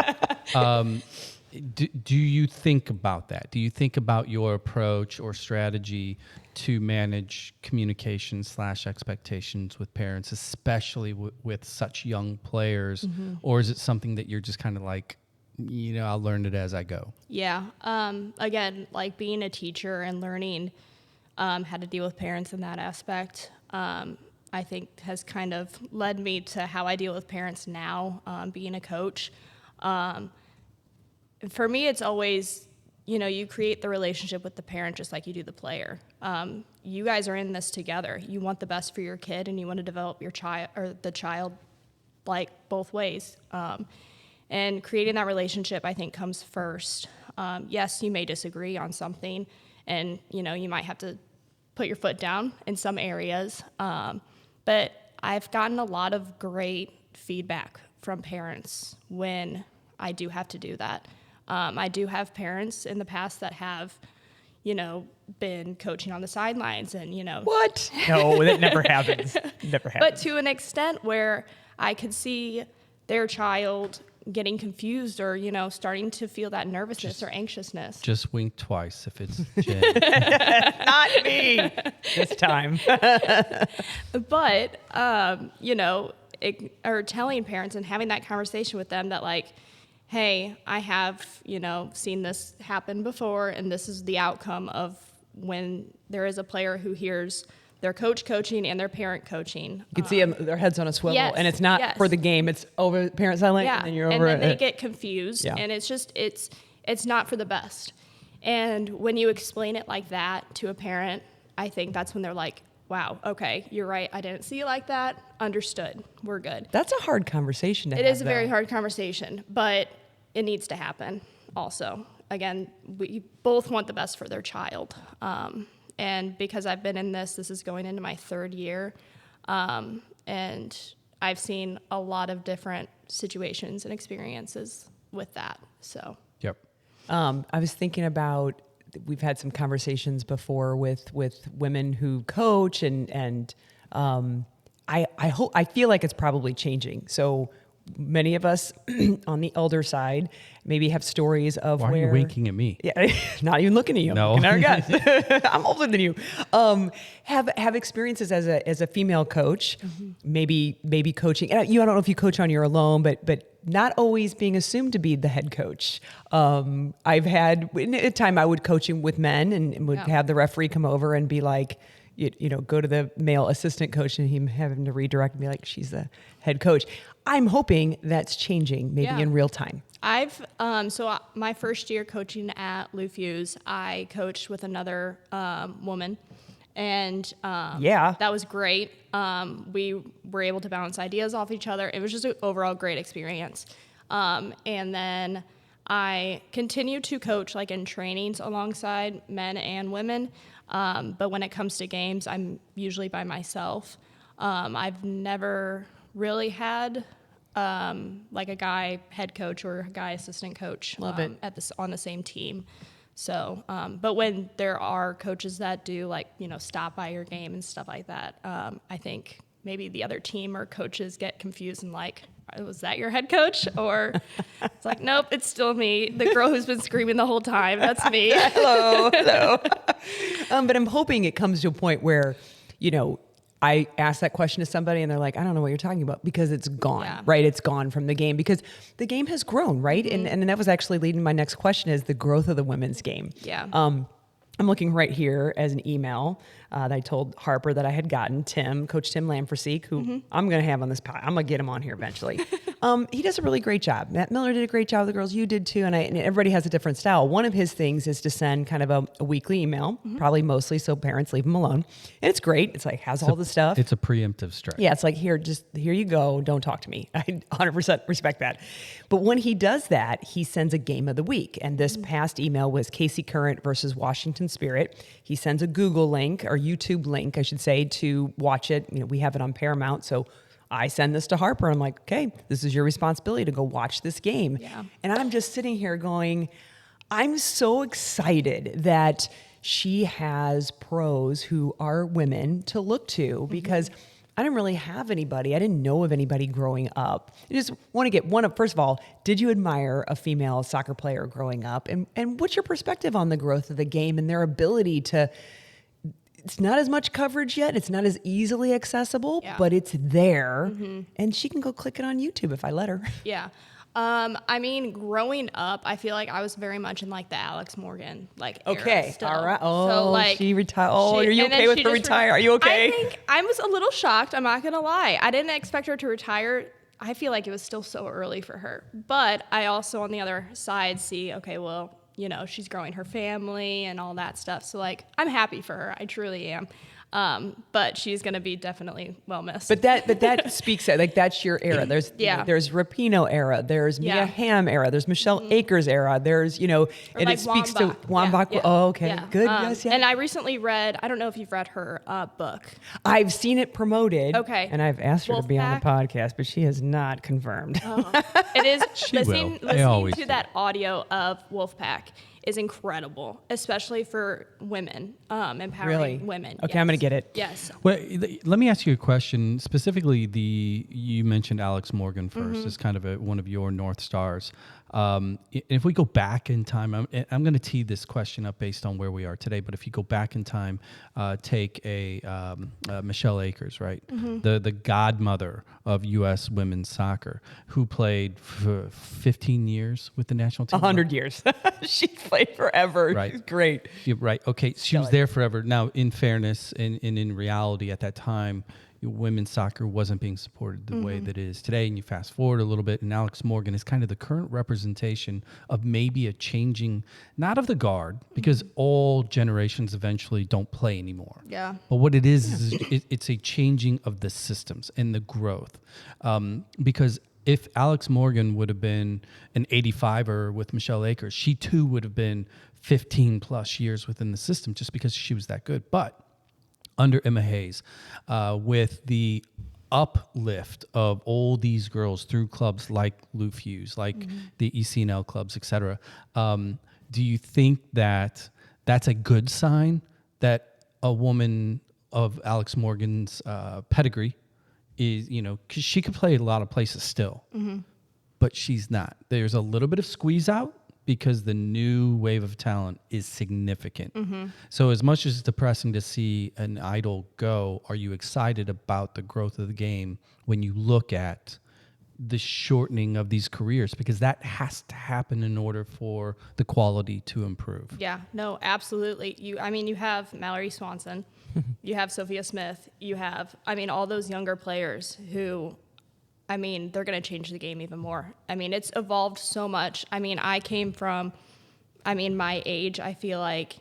Do you think about that? Do you think about your approach or strategy to manage communication / expectations with parents, especially with such young players? Or is it something that you're just kind of like, I'll learn it as I go? Yeah. Again, like being a teacher and learning how to deal with parents in that aspect, I think has kind of led me to how I deal with parents now, being a coach. For me, it's always, you create the relationship with the parent just like you do the player. You guys are in this together. You want the best for your kid, and you want to develop your child or the child like both ways. And creating that relationship, I think, comes first. Yes, you may disagree on something, and you might have to put your foot down in some areas. But I've gotten a lot of great feedback from parents when I do have to do that. I do have parents in the past that have, been coaching on the sidelines and, What? No, that never happens. Never happens. But to an extent where I could see their child getting confused or, starting to feel that nervousness or anxiousness. Just wink twice if it's Jen. Not me this time. But, or telling parents and having that conversation with them that like, hey, I have, seen this happen before, and this is the outcome of when there is a player who hears their coach coaching and their parent coaching. You can see them, their heads on a swivel, Yes, and it's not for the game. It's over parent sideline, Yeah, and then you're over and then they it. get confused, Yeah. and it's not for the best. And when you explain it like that to a parent, I think that's when they're like, wow, okay, you're right. I didn't see it like that. Understood. We're good. That's a hard conversation to have. It is a though. very hard conversation, but it needs to happen also. Again, we both want the best for their child. And because I've been in this is going into my 3rd year, and I've seen a lot of different situations and experiences with that. So, Yep. I was thinking about, we've had some conversations before with women who coach, and I feel like it's probably changing. So many of us on the elder side maybe have stories of Why are you winking at me? Yeah, not even looking at you. No. I'm looking at our guys. I'm older than you. Have experiences as a female coach, maybe coaching. I don't know if you coach on your own, but not always being assumed to be the head coach. I've had a time I would coach with men and would have the referee come over and be like, go to the male assistant coach and him having to redirect and be like, she's the head coach. I'm hoping that's changing maybe in real time. I've my first year coaching at Fusz, I coached with another woman, and that was great. We were able to bounce ideas off each other. It was just an overall great experience. And then I continue to coach like in trainings alongside men and women, but when it comes to games, I'm usually by myself. I've never really had like a guy head coach or a guy assistant coach on the same team. So, but when there are coaches that do like, stop by your game and stuff like that, I think maybe the other team or coaches get confused and like, was that your head coach? Or it's like, nope, it's still me. The girl who's been screaming the whole time. That's me. Hello. But I'm hoping it comes to a point where, I ask that question to somebody and they're like, I don't know what you're talking about, because it's gone, right? It's gone from the game because the game has grown, right? Mm-hmm. And that was actually leading to my next question, is the growth of the women's game. Yeah. I'm looking right here as an email that I told Harper that I had gotten. Coach Tim Lamferseek, who I'm going to have on this pod. I'm going to get him on here eventually. He does a really great job. Matt Miller did a great job with the girls. You did too. And everybody has a different style. One of his things is to send kind of a weekly email, probably mostly so parents leave him alone. And it's great. It's like, all the stuff. It's a preemptive strike. Yeah, it's like, here you go. Don't talk to me. I 100% respect that. But when he does that, he sends a game of the week. And this past email was Casey Current versus Washington Spirit. He sends a Google link, or YouTube link, I should say, to watch it. We have it on Paramount, so I send this to Harper. I'm like, okay, this is your responsibility to go watch this game. Yeah. And I'm just sitting here going, I'm so excited that she has pros who are women to look to, because I didn't really have anybody. I didn't know of anybody growing up. I just want to get one of, first of all, did you admire a female soccer player growing up? And what's your perspective on the growth of the game and their ability to, it's not as much coverage yet. It's not as easily accessible, but it's there. And she can go click it on YouTube if I let her. Yeah. I mean, growing up, I feel like I was very much in like the Alex Morgan era still. All right. So, Oh, like, she retired. Oh, are you and then okay with she her just retire? Are you okay? I think I was a little shocked. I'm not gonna lie. I didn't expect her to retire. I feel like it was still so early for her. But I also, on the other side, see, okay, well, you know, she's growing her family and all that stuff. So, like, I'm happy for her. I truly am. But she's going to be definitely well missed. But that speaks like that's your era. There's there's Rapinoe era. There's Mia Hamm era. There's Michelle Akers era. There's and like it speaks to Wambach. Wambach. Yeah. Oh, okay, Yeah. good. Yes, yeah. And I recently read. I don't know if you've read her book. I've seen it promoted. Okay. And I've asked her to be on the Wolfpack. podcast, but she has not confirmed. It is She listening will. They always to do. that audio of Wolfpack is incredible, especially for women, empowering Really? women. Okay, I'm gonna get it. Yes. Well, let me ask you a question. Specifically, you mentioned Alex Morgan 1st as kind of one of your North Stars. If we go back in time, I'm going to tee this question up based on where we are today. But if you go back in time, take a Michelle Akers, right, the godmother of U.S. women's soccer, who played for 15 years with the national team. 100 years. She played forever. Right. She's great. Yeah, right. Okay. She was there forever. Now, in fairness and in reality at that time, women's soccer wasn't being supported the way that it is today. And you fast forward a little bit, and Alex Morgan is kind of the current representation of maybe a changing, not of the guard, because all generations eventually don't play anymore. Yeah. But what it is it's a changing of the systems and the growth. Because if Alex Morgan would have been an 85er with Michelle Akers, she too would have been 15 plus years within the system just because she was that good. But under Emma Hayes, with the uplift of all these girls through clubs like Lou Fusz, like the ECNL clubs, et cetera, do you think that that's a good sign that a woman of Alex Morgan's pedigree is, because she could play a lot of places still, but she's not. There's a little bit of squeeze out because the new wave of talent is significant. So as much as it's depressing to see an idol go, are you excited about the growth of the game when you look at the shortening of these careers? Because that has to happen in order for the quality to improve. Yeah, no, absolutely. You have Mallory Swanson, you have Sophia Smith, you have, all those younger players who, they're going to change the game even more. It's evolved so much. I came from, my age, I feel like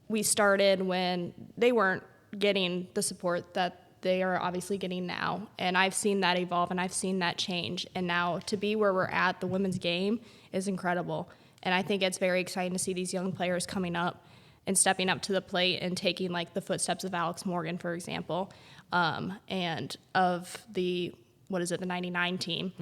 we started when they weren't getting the support that they are obviously getting now. And I've seen that evolve and I've seen that change. And now to be where we're at, the women's game is incredible. And I think it's very exciting to see these young players coming up and stepping up to the plate and taking like the footsteps of Alex Morgan, for example, and of the 99 team,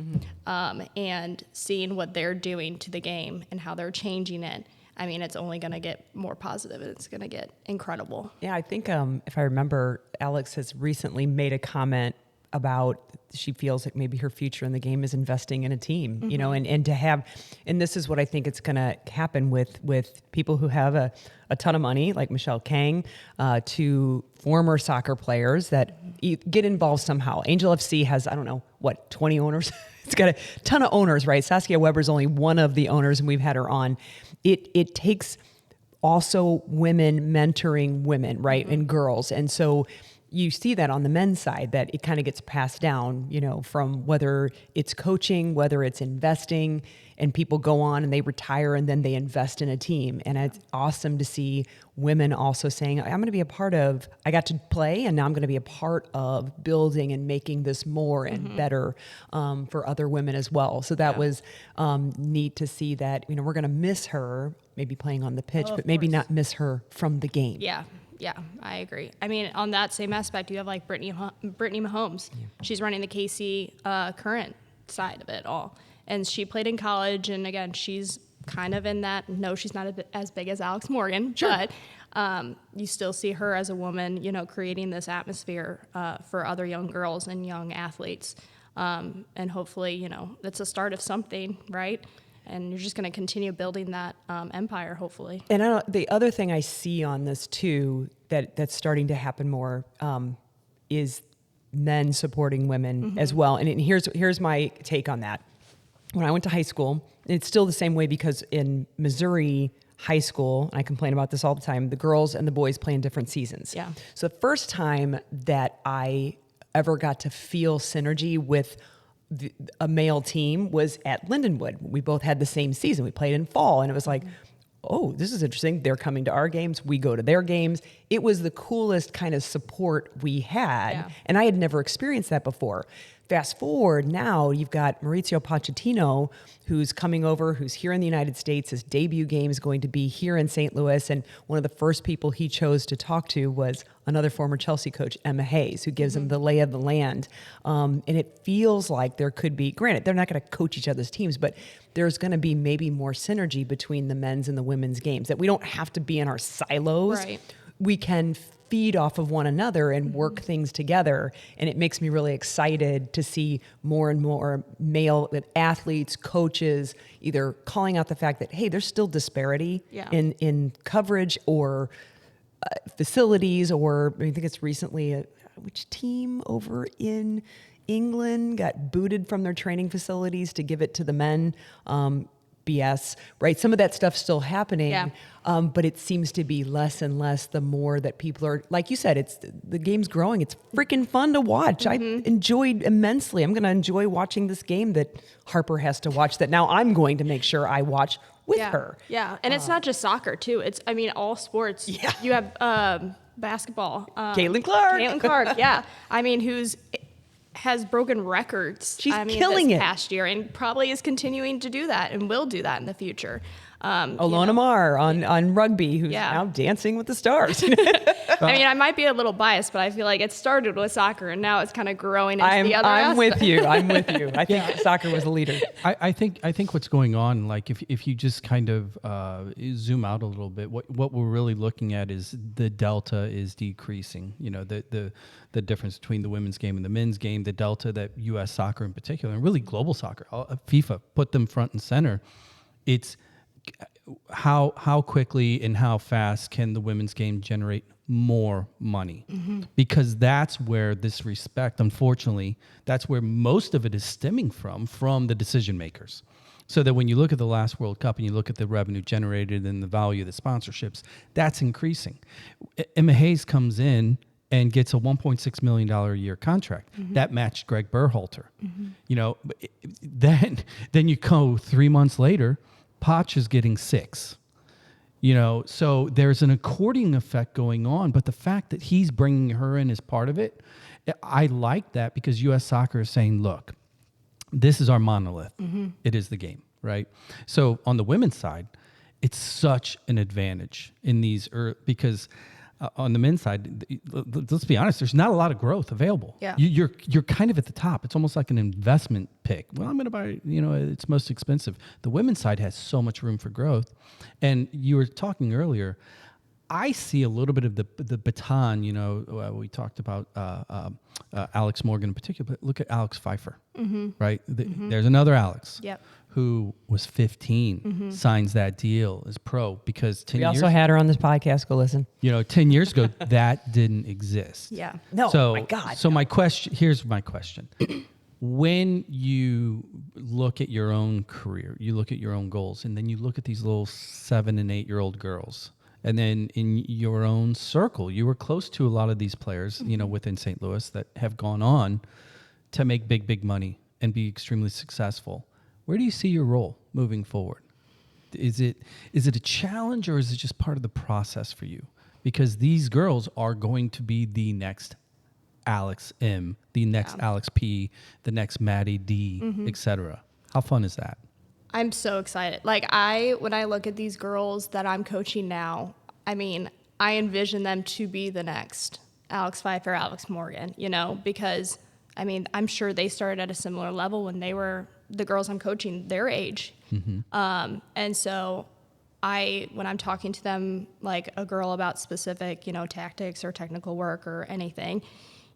and seeing what they're doing to the game and how they're changing it. It's only going to get more positive and it's going to get incredible. Yeah, I think if I remember, Alex has recently made a comment about she feels like maybe her future in the game is investing in a team, and to have, and this is what I think it's going to happen with people who have a ton of money, like Michelle Kang, to former soccer players that get involved somehow. Angel FC has, 20 owners? It's got a ton of owners, right? Saskia Weber's only one of the owners, and we've had her on. It takes also women mentoring women, right, and girls. And so you see that on the men's side, that it kind of gets passed down, from whether it's coaching, whether it's investing, and people go on and they retire and then they invest in a team. And it's awesome to see women also saying, I'm going to be a part of, I got to play and now I'm going to be a part of building and making this more and better for other women as well. So that was neat to see that, we're going to miss her maybe playing on the pitch, but maybe not miss her from the game. Yeah. Yeah, I agree. I mean, on that same aspect, you have like Brittany Mahomes. Yeah. She's running the KC current side of it all. And she played in college. And again, she's kind of in that, no, she's not as big as Alex Morgan, sure. But you still see her as a woman, you know, creating this atmosphere for other young girls and young athletes. And hopefully, you know, it's a start of something, right? And you're just going to continue building that empire, hopefully. And the other thing I see on this too, that's starting to happen more, is men supporting women as well. And here's my take on that. When I went to high school, it's still the same way because in Missouri high school, and I complain about this all the time, the girls and the boys play in different seasons. Yeah. So the first time that I ever got to feel synergy with a male team was at Lindenwood. We both had the same season. We played in fall, and it was like, oh, this is interesting. They're coming to our games. We go to their games. It was the coolest kind of support we had, Yeah. and I had never experienced that before. Fast forward, now you've got Maurizio Pochettino, who's coming over, who's here in the United States. His debut game is going to be here in St. Louis, and one of the first people he chose to talk to was another former Chelsea coach, Emma Hayes, who gives him the lay of the land. And it feels like there could be, granted, they're not going to coach each other's teams, but there's going to be maybe more synergy between the men's and the women's games, that we don't have to be in our silos. Right. We can feed off of one another and work things together. And it makes me really excited to see more and more male athletes, coaches, either calling out the fact that, hey, there's still disparity in coverage or facilities, or I think it's recently, which team over in England got booted from their training facilities to give it to the men. BS, right? Some of that stuff's still happening, but it seems to be less and less the more that people are, like you said, the game's growing. It's freaking fun to watch. I enjoyed immensely. I'm going to enjoy watching this game that Harper has to watch, that now I'm going to make sure I watch with her. Yeah, and it's not just soccer too. It's, I mean, all sports. Yeah. You have basketball. Caitlin Clark. Caitlin Clark, yeah. I mean, has broken records. She's killing this past year, and probably is continuing to do that, and will do that in the future. Alona Mar on rugby, who's now dancing with the stars. I mean, I might be a little biased, but I feel like it started with soccer, and now it's kind of growing into the other I'm aspect. with you. I'm with you. I think soccer was the leader. I think what's going on, like if you just kind of zoom out a little bit, what we're really looking at is the delta is decreasing. You know, the difference between the women's game and the men's game, the delta that U.S. soccer in particular, and really global soccer, FIFA put them front and center. It's how quickly and how fast can the women's game generate more money? Because that's where this respect, unfortunately, that's where most of it is stemming from the decision makers. So that when you look at the last World Cup and you look at the revenue generated and the value of the sponsorships, that's increasing. Emma Hayes comes in and gets a $1.6 million a year contract. That matched Greg Berhalter. You know, then you go 3 months later, Poch is getting 6. You know, so there's an according effect going on, but the fact that he's bringing her in as part of it, I like that, because U.S. soccer is saying, look, this is our monolith. It is the game, right? So on the women's side, it's such an advantage in these, because on the men's side, let's be honest, there's not a lot of growth available. Yeah. You're kind of at the top. It's almost like an investment pick. Well, I'm going to buy, you know, it's most expensive. The women's side has so much room for growth. And you were talking earlier, I see a little bit of the baton, you know, we talked about Alex Morgan in particular, but look at Alex Pfeiffer, right? There's another Alex. Yep. Who was 15, signs that deal as pro, because 10 We years also had her on this podcast. Go listen. You know, 10 years ago, that didn't exist. Yeah. No, So, my God. So my question, here's my question. When you look at your own career, you look at your own goals, and then you look at these little 7 and 8 year old girls, and then in your own circle, you were close to a lot of these players, you know, within St. Louis that have gone on to make big money and be extremely successful. Where do you see your role moving forward? Is it a challenge, or is it just part of the process for you? Because these girls are going to be the next Alex M, the next Alex P, the next Maddie D, etc. How fun is that? I'm so excited. Like when I look at these girls that I'm coaching now, I mean, I envision them to be the next Alex Pfeiffer, Alex Morgan, because I mean, I'm sure they started at a similar level when they were the girls I'm coaching their age. And so when I'm talking to them, like a girl about specific, tactics or technical work or anything,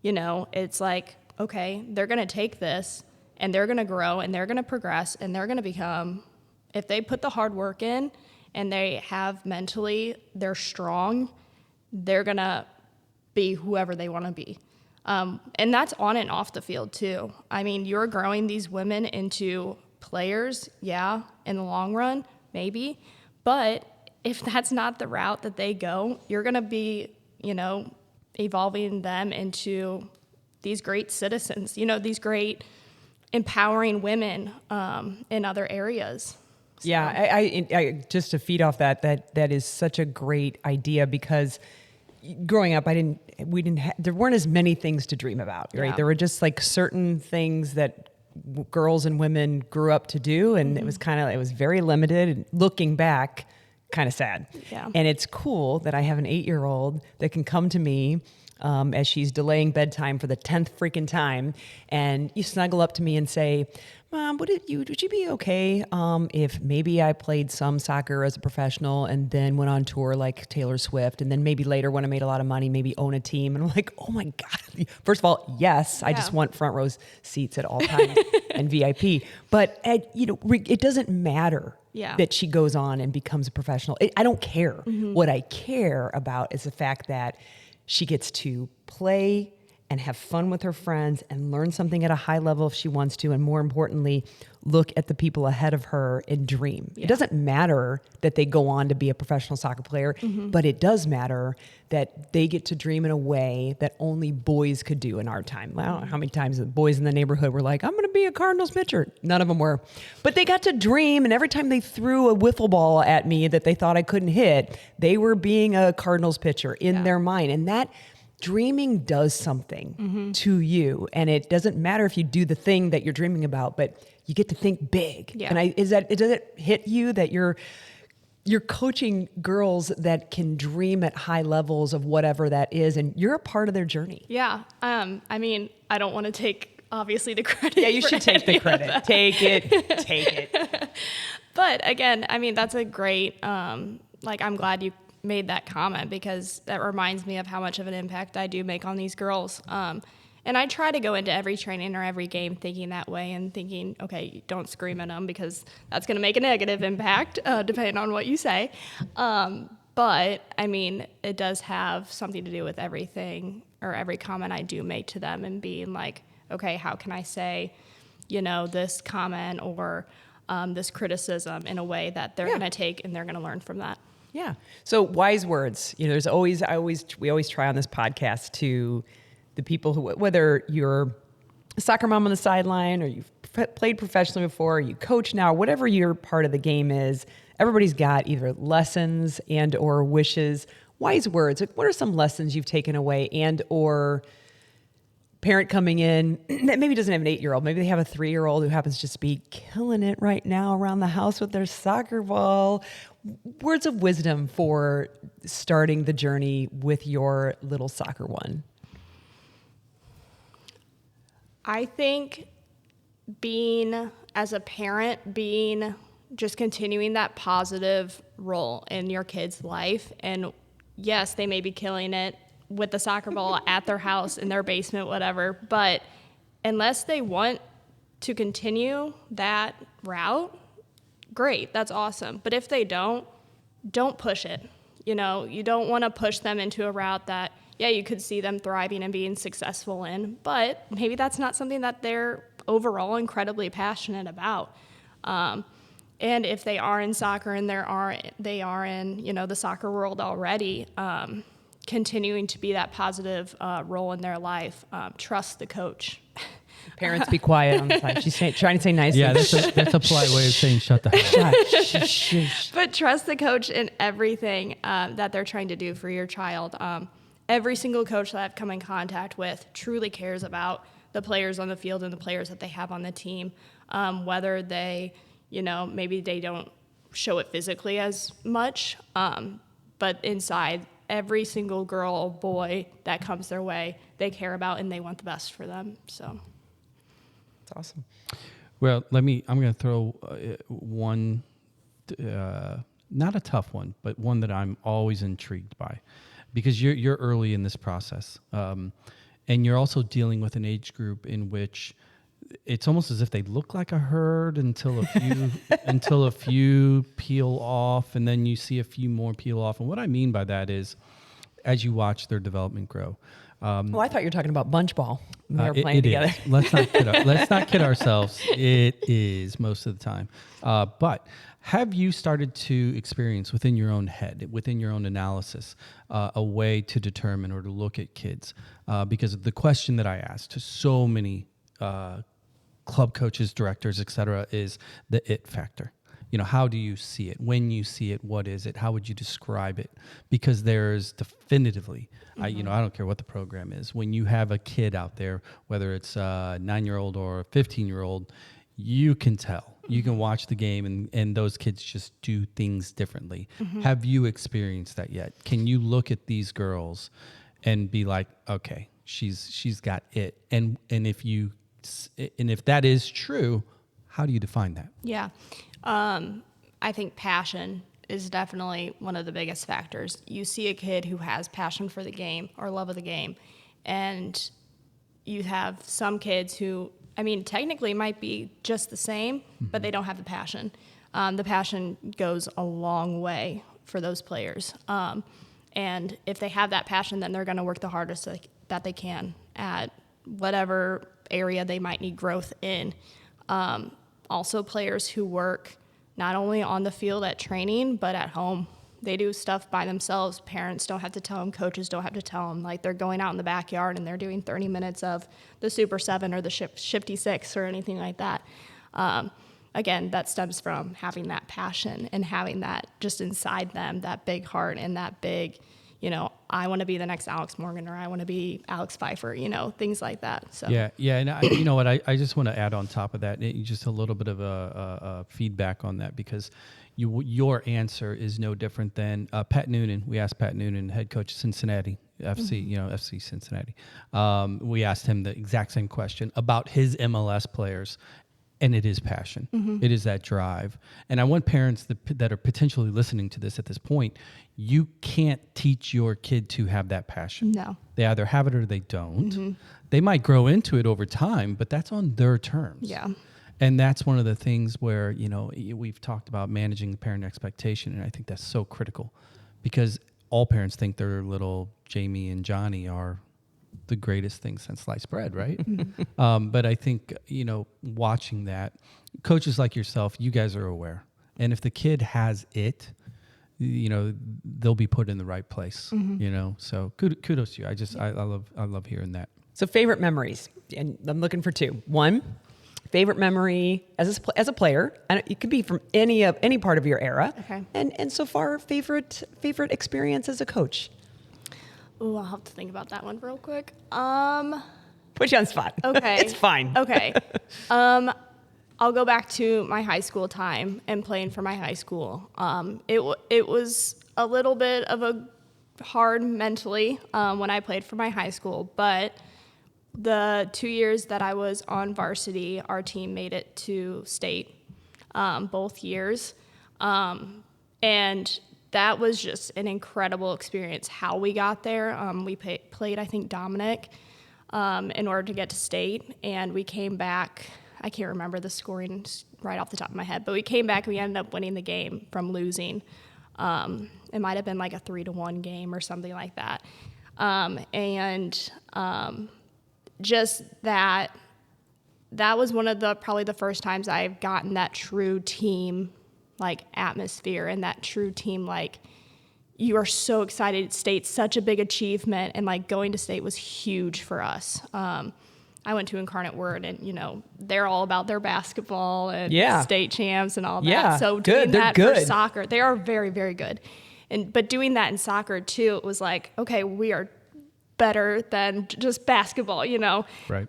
it's like, okay, they're going to take this and they're going to grow and they're going to progress and they're going to become, if they put the hard work in and they have mentally, they're strong, they're going to be whoever they want to be. And that's on and off the field too. I mean, you're growing these women into players, yeah, in the long run, maybe. But if that's not the route that they go, you're going to be, evolving them into these great citizens, these great empowering women in other areas. So. Yeah, I just to feed off that is such a great idea, because growing up, there weren't as many things to dream about, right? Yeah. There were just like certain things that girls and women grew up to do, and it was very limited. And looking back, kind of sad. Yeah. And it's cool that I have an 8-year-old that can come to me as she's delaying bedtime for the 10th freaking time, and you snuggle up to me and say, Mom, would you be okay if maybe I played some soccer as a professional and then went on tour like Taylor Swift, and then maybe later when I made a lot of money, maybe own a team? And I'm like, oh my God. First of all, yes, I just want front row seats at all times and VIP. But it doesn't matter that she goes on and becomes a professional. I don't care. What I care about is the fact that she gets to play and have fun with her friends and learn something at a high level if she wants to, and more importantly, look at the people ahead of her and dream. It doesn't matter that they go on to be a professional soccer player, but it does matter that they get to dream in a way that only boys could do in our time. I don't know how many times the boys in the neighborhood were like, I'm going to be a Cardinals pitcher. None of them were. But they got to dream, and every time they threw a wiffle ball at me that they thought I couldn't hit, they were being a Cardinals pitcher in their mind. And that dreaming does something to you, and it doesn't matter if you do the thing that you're dreaming about, but you get to think big. Yeah. And does it hit you that you're coaching girls that can dream at high levels of whatever that is, and you're a part of their journey? Yeah. I mean, I don't want to take obviously the credit. Yeah, you should take the credit. Take it. But again, I mean, that's a great. I'm glad you made that comment, because that reminds me of how much of an impact I do make on these girls. And I try to go into every training or every game thinking that way, and thinking, okay, don't scream at them, because that's going to make a negative impact, depending on what you say. But I mean, it does have something to do with everything, or every comment I do make to them, and being like, okay, how can I say, this comment or this criticism in a way that they're going to take and they're going to learn from that. Yeah. So wise words. We always try on this podcast to the people who, whether you're a soccer mom on the sideline, or you've played professionally before, or you coach now, whatever your part of the game is, everybody's got either lessons and or wishes. Wise words. What are some lessons you've taken away, and or parent coming in that maybe doesn't have an 8-year-old, maybe they have a 3-year-old who happens to just be killing it right now around the house with their soccer ball. Words of wisdom for starting the journey with your little soccer one. I think as a parent, just continuing that positive role in your kid's life. And yes, they may be killing it with the soccer ball at their house, in their basement, whatever. But unless they want to continue that route, great, that's awesome. But if they don't push it. You don't want to push them into a route that, you could see them thriving and being successful in, but maybe that's not something that they're overall incredibly passionate about. And if they are in soccer and they are in, the soccer world already, continuing to be that positive role in their life, trust the coach. Parents, be quiet on the side. She's trying to say nicely. Yeah, that's a polite way of saying shut the hell up. But trust the coach in everything that they're trying to do for your child. Every single coach that I've come in contact with truly cares about the players on the field and the players that they have on the team, whether they, maybe they don't show it physically as much, but inside every single girl or boy that comes their way, they care about and they want the best for them. So That's awesome. Well, I'm going to throw one, not a tough one, but one that I'm always intrigued by, because you're early in this process, and you're also dealing with an age group in which it's almost as if they look like a herd until a few peel off, and then you see a few more peel off. And what I mean by that is, as you watch their development grow. Oh, I thought you were talking about bunch ball. They were playing together. Is. Let's not kid ourselves. It is most of the time. But have you started to experience within your own head, within your own analysis, a way to determine or to look at kids? Because the question that I asked to so many club coaches, directors, et cetera, is the it factor. How do you see it? When you see it, what is it? How would you describe it? Because there's definitively, I don't care what the program is. When you have a kid out there, whether it's a 9-year-old or a 15-year-old, you can tell. You can watch the game and those kids just do things differently. Have you experienced that yet? Can you look at these girls and be like, okay, she's got it. And if that is true, how do you define that? yeah. I think passion is definitely one of the biggest factors. You see a kid who has passion for the game or love of the game, and you have some kids who, technically might be just the same, but they don't have the passion. The passion goes a long way for those players. And if they have that passion, then they're going to work the hardest that they can at whatever area they might need growth in. Also players who work not only on the field at training, but at home. They do stuff by themselves. Parents don't have to tell them. Coaches don't have to tell them. Like, they're going out in the backyard and they're doing 30 minutes of the Super 7 or the Shifty 6 or anything like that. Again, that stems from having that passion and having that just inside them, that big heart and that big, I want to be the next Alex Morgan, or I want to be Alex Pfeiffer, things like that. So Yeah, and you know what? I just want to add on top of that, just a little bit of a feedback on that, because your answer is no different than Pat Noonan. We asked Pat Noonan, head coach of Cincinnati FC, FC Cincinnati. We asked him the exact same question about his MLS players. And it is passion. It is that drive. And I want parents that are potentially listening to this at this point, you can't teach your kid to have that passion. No. They either have it or they don't. They might grow into it over time, but that's on their terms. Yeah. And that's one of the things where, we've talked about managing the parent expectation, and I think that's so critical, because all parents think their little Jamie and Johnny are the greatest thing since sliced bread, right? But I think, watching that, coaches like yourself, you guys are aware. And if the kid has it, they'll be put in the right place, So kudos to you. I love hearing that. So favorite memories, and I'm looking for two. One, favorite memory as a player, and it could be from any part of your era. Okay. And so far, favorite experience as a coach. Ooh, I'll have to think about that one real quick. Put you on the spot. Okay. It's fine. Okay. I'll go back to my high school time and playing for my high school. It was a little bit of a hard mentally when I played for my high school, but the 2 years that I was on varsity, our team made it to state both years. And that was just an incredible experience, how we got there. We played, I think, Dominic in order to get to state, and we came back. I can't remember the scoring right off the top of my head, but we came back and we ended up winning the game from losing. It might have been like a 3-1 game or something like that. Just that was one of probably the first times I've gotten that true team atmosphere and that true team, you are so excited. State's such a big achievement, and going to state was huge for us. I went to Incarnate Word, and they're all about their basketball and state champs and all that. Yeah, So good. doing that They're for good. soccer, they are very, very good. But doing that in soccer too, it was like, okay, we are better than just basketball, Right.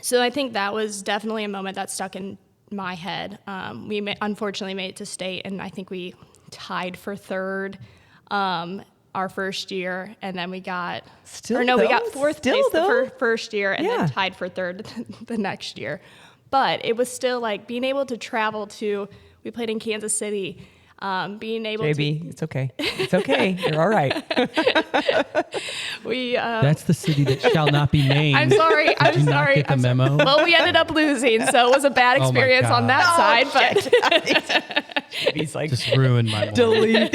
So I think that was definitely a moment that stuck in my head. We unfortunately made it to state, and I think we tied for third. our first year, and then we got Still we got though? fourth Still place though? the first year, and Yeah. then tied for third the next year. But it was still like being able to travel to. We played in Kansas City. Being able JB, it's okay. It's okay. You're all right. we. That's the city that shall not be named. I'm sorry. Did I'm you not sorry. get the I'm sorry. memo? Well, we ended up losing, so it was a bad Oh my experience on God. that side. But He's like, Just ruined my morning. delete.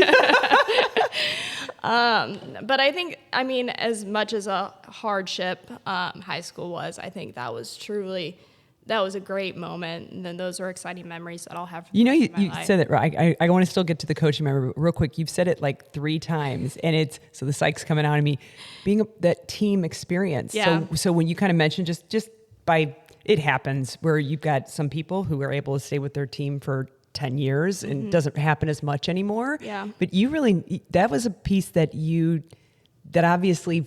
but I think, I mean, as much as a hardship high school was, I think that was a great moment. And then those are exciting memories that I'll have. For You know, you my life. said it right. I want to still get to the coaching member, but real quick. You've said it like 3 times, and it's so the psych's coming out of me, being that team experience. Yeah. So when you kind of mentioned just by it happens where you've got some people who are able to stay with their team for 10 years and it doesn't happen as much anymore. Yeah. But you really, that was a piece that obviously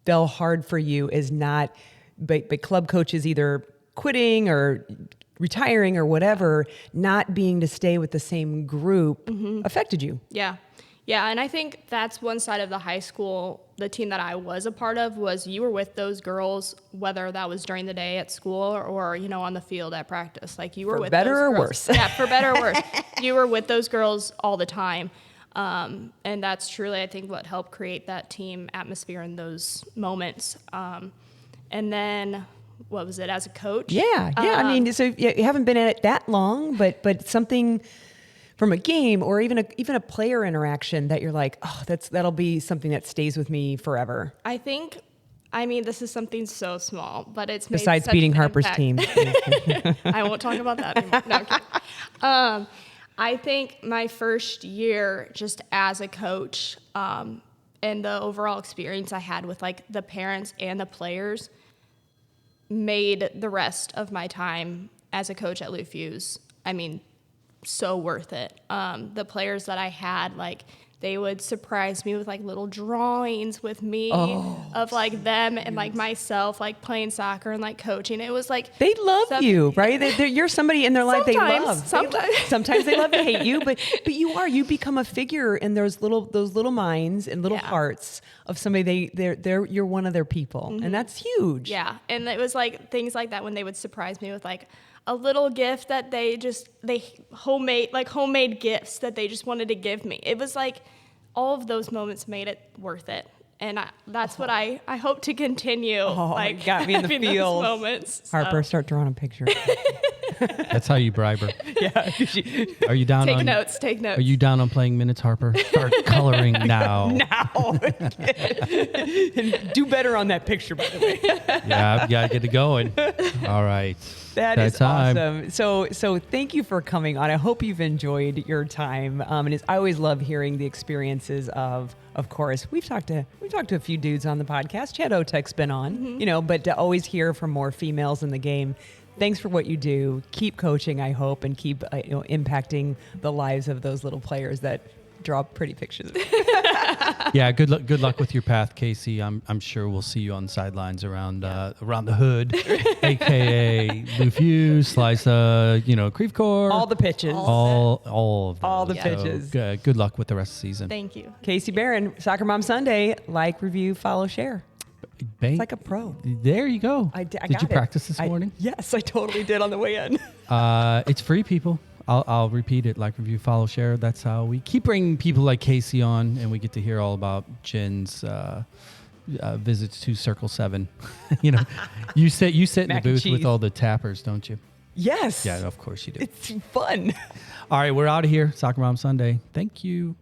fell hard for you is not, but club coaches either quitting or retiring or whatever, not being to stay with the same group affected you. Yeah. Yeah. And I think that's one side of the high school, the team that I was a part of was you were with those girls, whether that was during the day at school or on the field at practice. Like you were For with better those or girls. worse. Yeah, for better or worse. You were with those girls all the time. And that's truly, I think, what helped create that team atmosphere in those moments. And then, what was it, as a coach? Yeah. I mean, so you haven't been at it that long, but something from a game or even a player interaction that you're like, oh, that'll be something that stays with me forever. I think, this is something so small, but it's made Besides such beating an Harper's impact. team. I won't talk about that anymore. No, I'm kidding. I think my first year just as a coach and the overall experience I had with like the parents and the players made the rest of my time as a coach at Fusz, so worth it. The players that I had, like, they would surprise me with like little drawings with me of like them and like myself, like playing soccer and like coaching. It was like They love you, right? You're somebody in their life they Sometimes. love. Sometimes. Sometimes they love to hate you, but you become a figure in those little minds and little Yeah. hearts of somebody. You're one of their people, and that's huge. Yeah, and it was like things like that when they would surprise me with like a little gift that they homemade gifts that they just wanted to give me. It was like all of those moments made it worth it. And that's what I hope to continue. It got me in the having feels. those moments. Harper, start drawing a picture. That's how you bribe her. Yeah. Are you down Take on notes. Are you down on playing minutes, Harper? Start coloring now. Now. And do better on that picture, by the way. Yeah, I've got to get it going. All right. That is time. awesome. So thank you for coming on. I hope you've enjoyed your time. And I always love hearing the experiences of course, we've talked to a few dudes on the podcast. Chad Otek's been on, but to always hear from more females in the game. Thanks for what you do. Keep coaching, I hope, and keep impacting the lives of those little players that draw pretty pictures. Yeah, good luck with your path, Casey. I'm sure we'll see you on the sidelines around the hood, aka Fusz, Slice, Creve Coeur. All the pitches. All of them. All the So, pitches. good luck with the rest of the season. Thank you. Casey Beran, Soccer Mom Sunday. Like, review, follow, share. It's like a pro. There you go. I Did got you it. practice this morning? Yes, I totally did on the way in. It's free, people. I'll repeat it. Like, review, follow, share. That's how we keep bringing people like Casey on, and we get to hear all about Jen's visits to Circle 7. You sit in the Mac and booth with cheese. all the tappers, don't you? Yes. Yeah, of course you do. It's fun. All right, we're out of here. Soccer Mom Sunday. Thank you.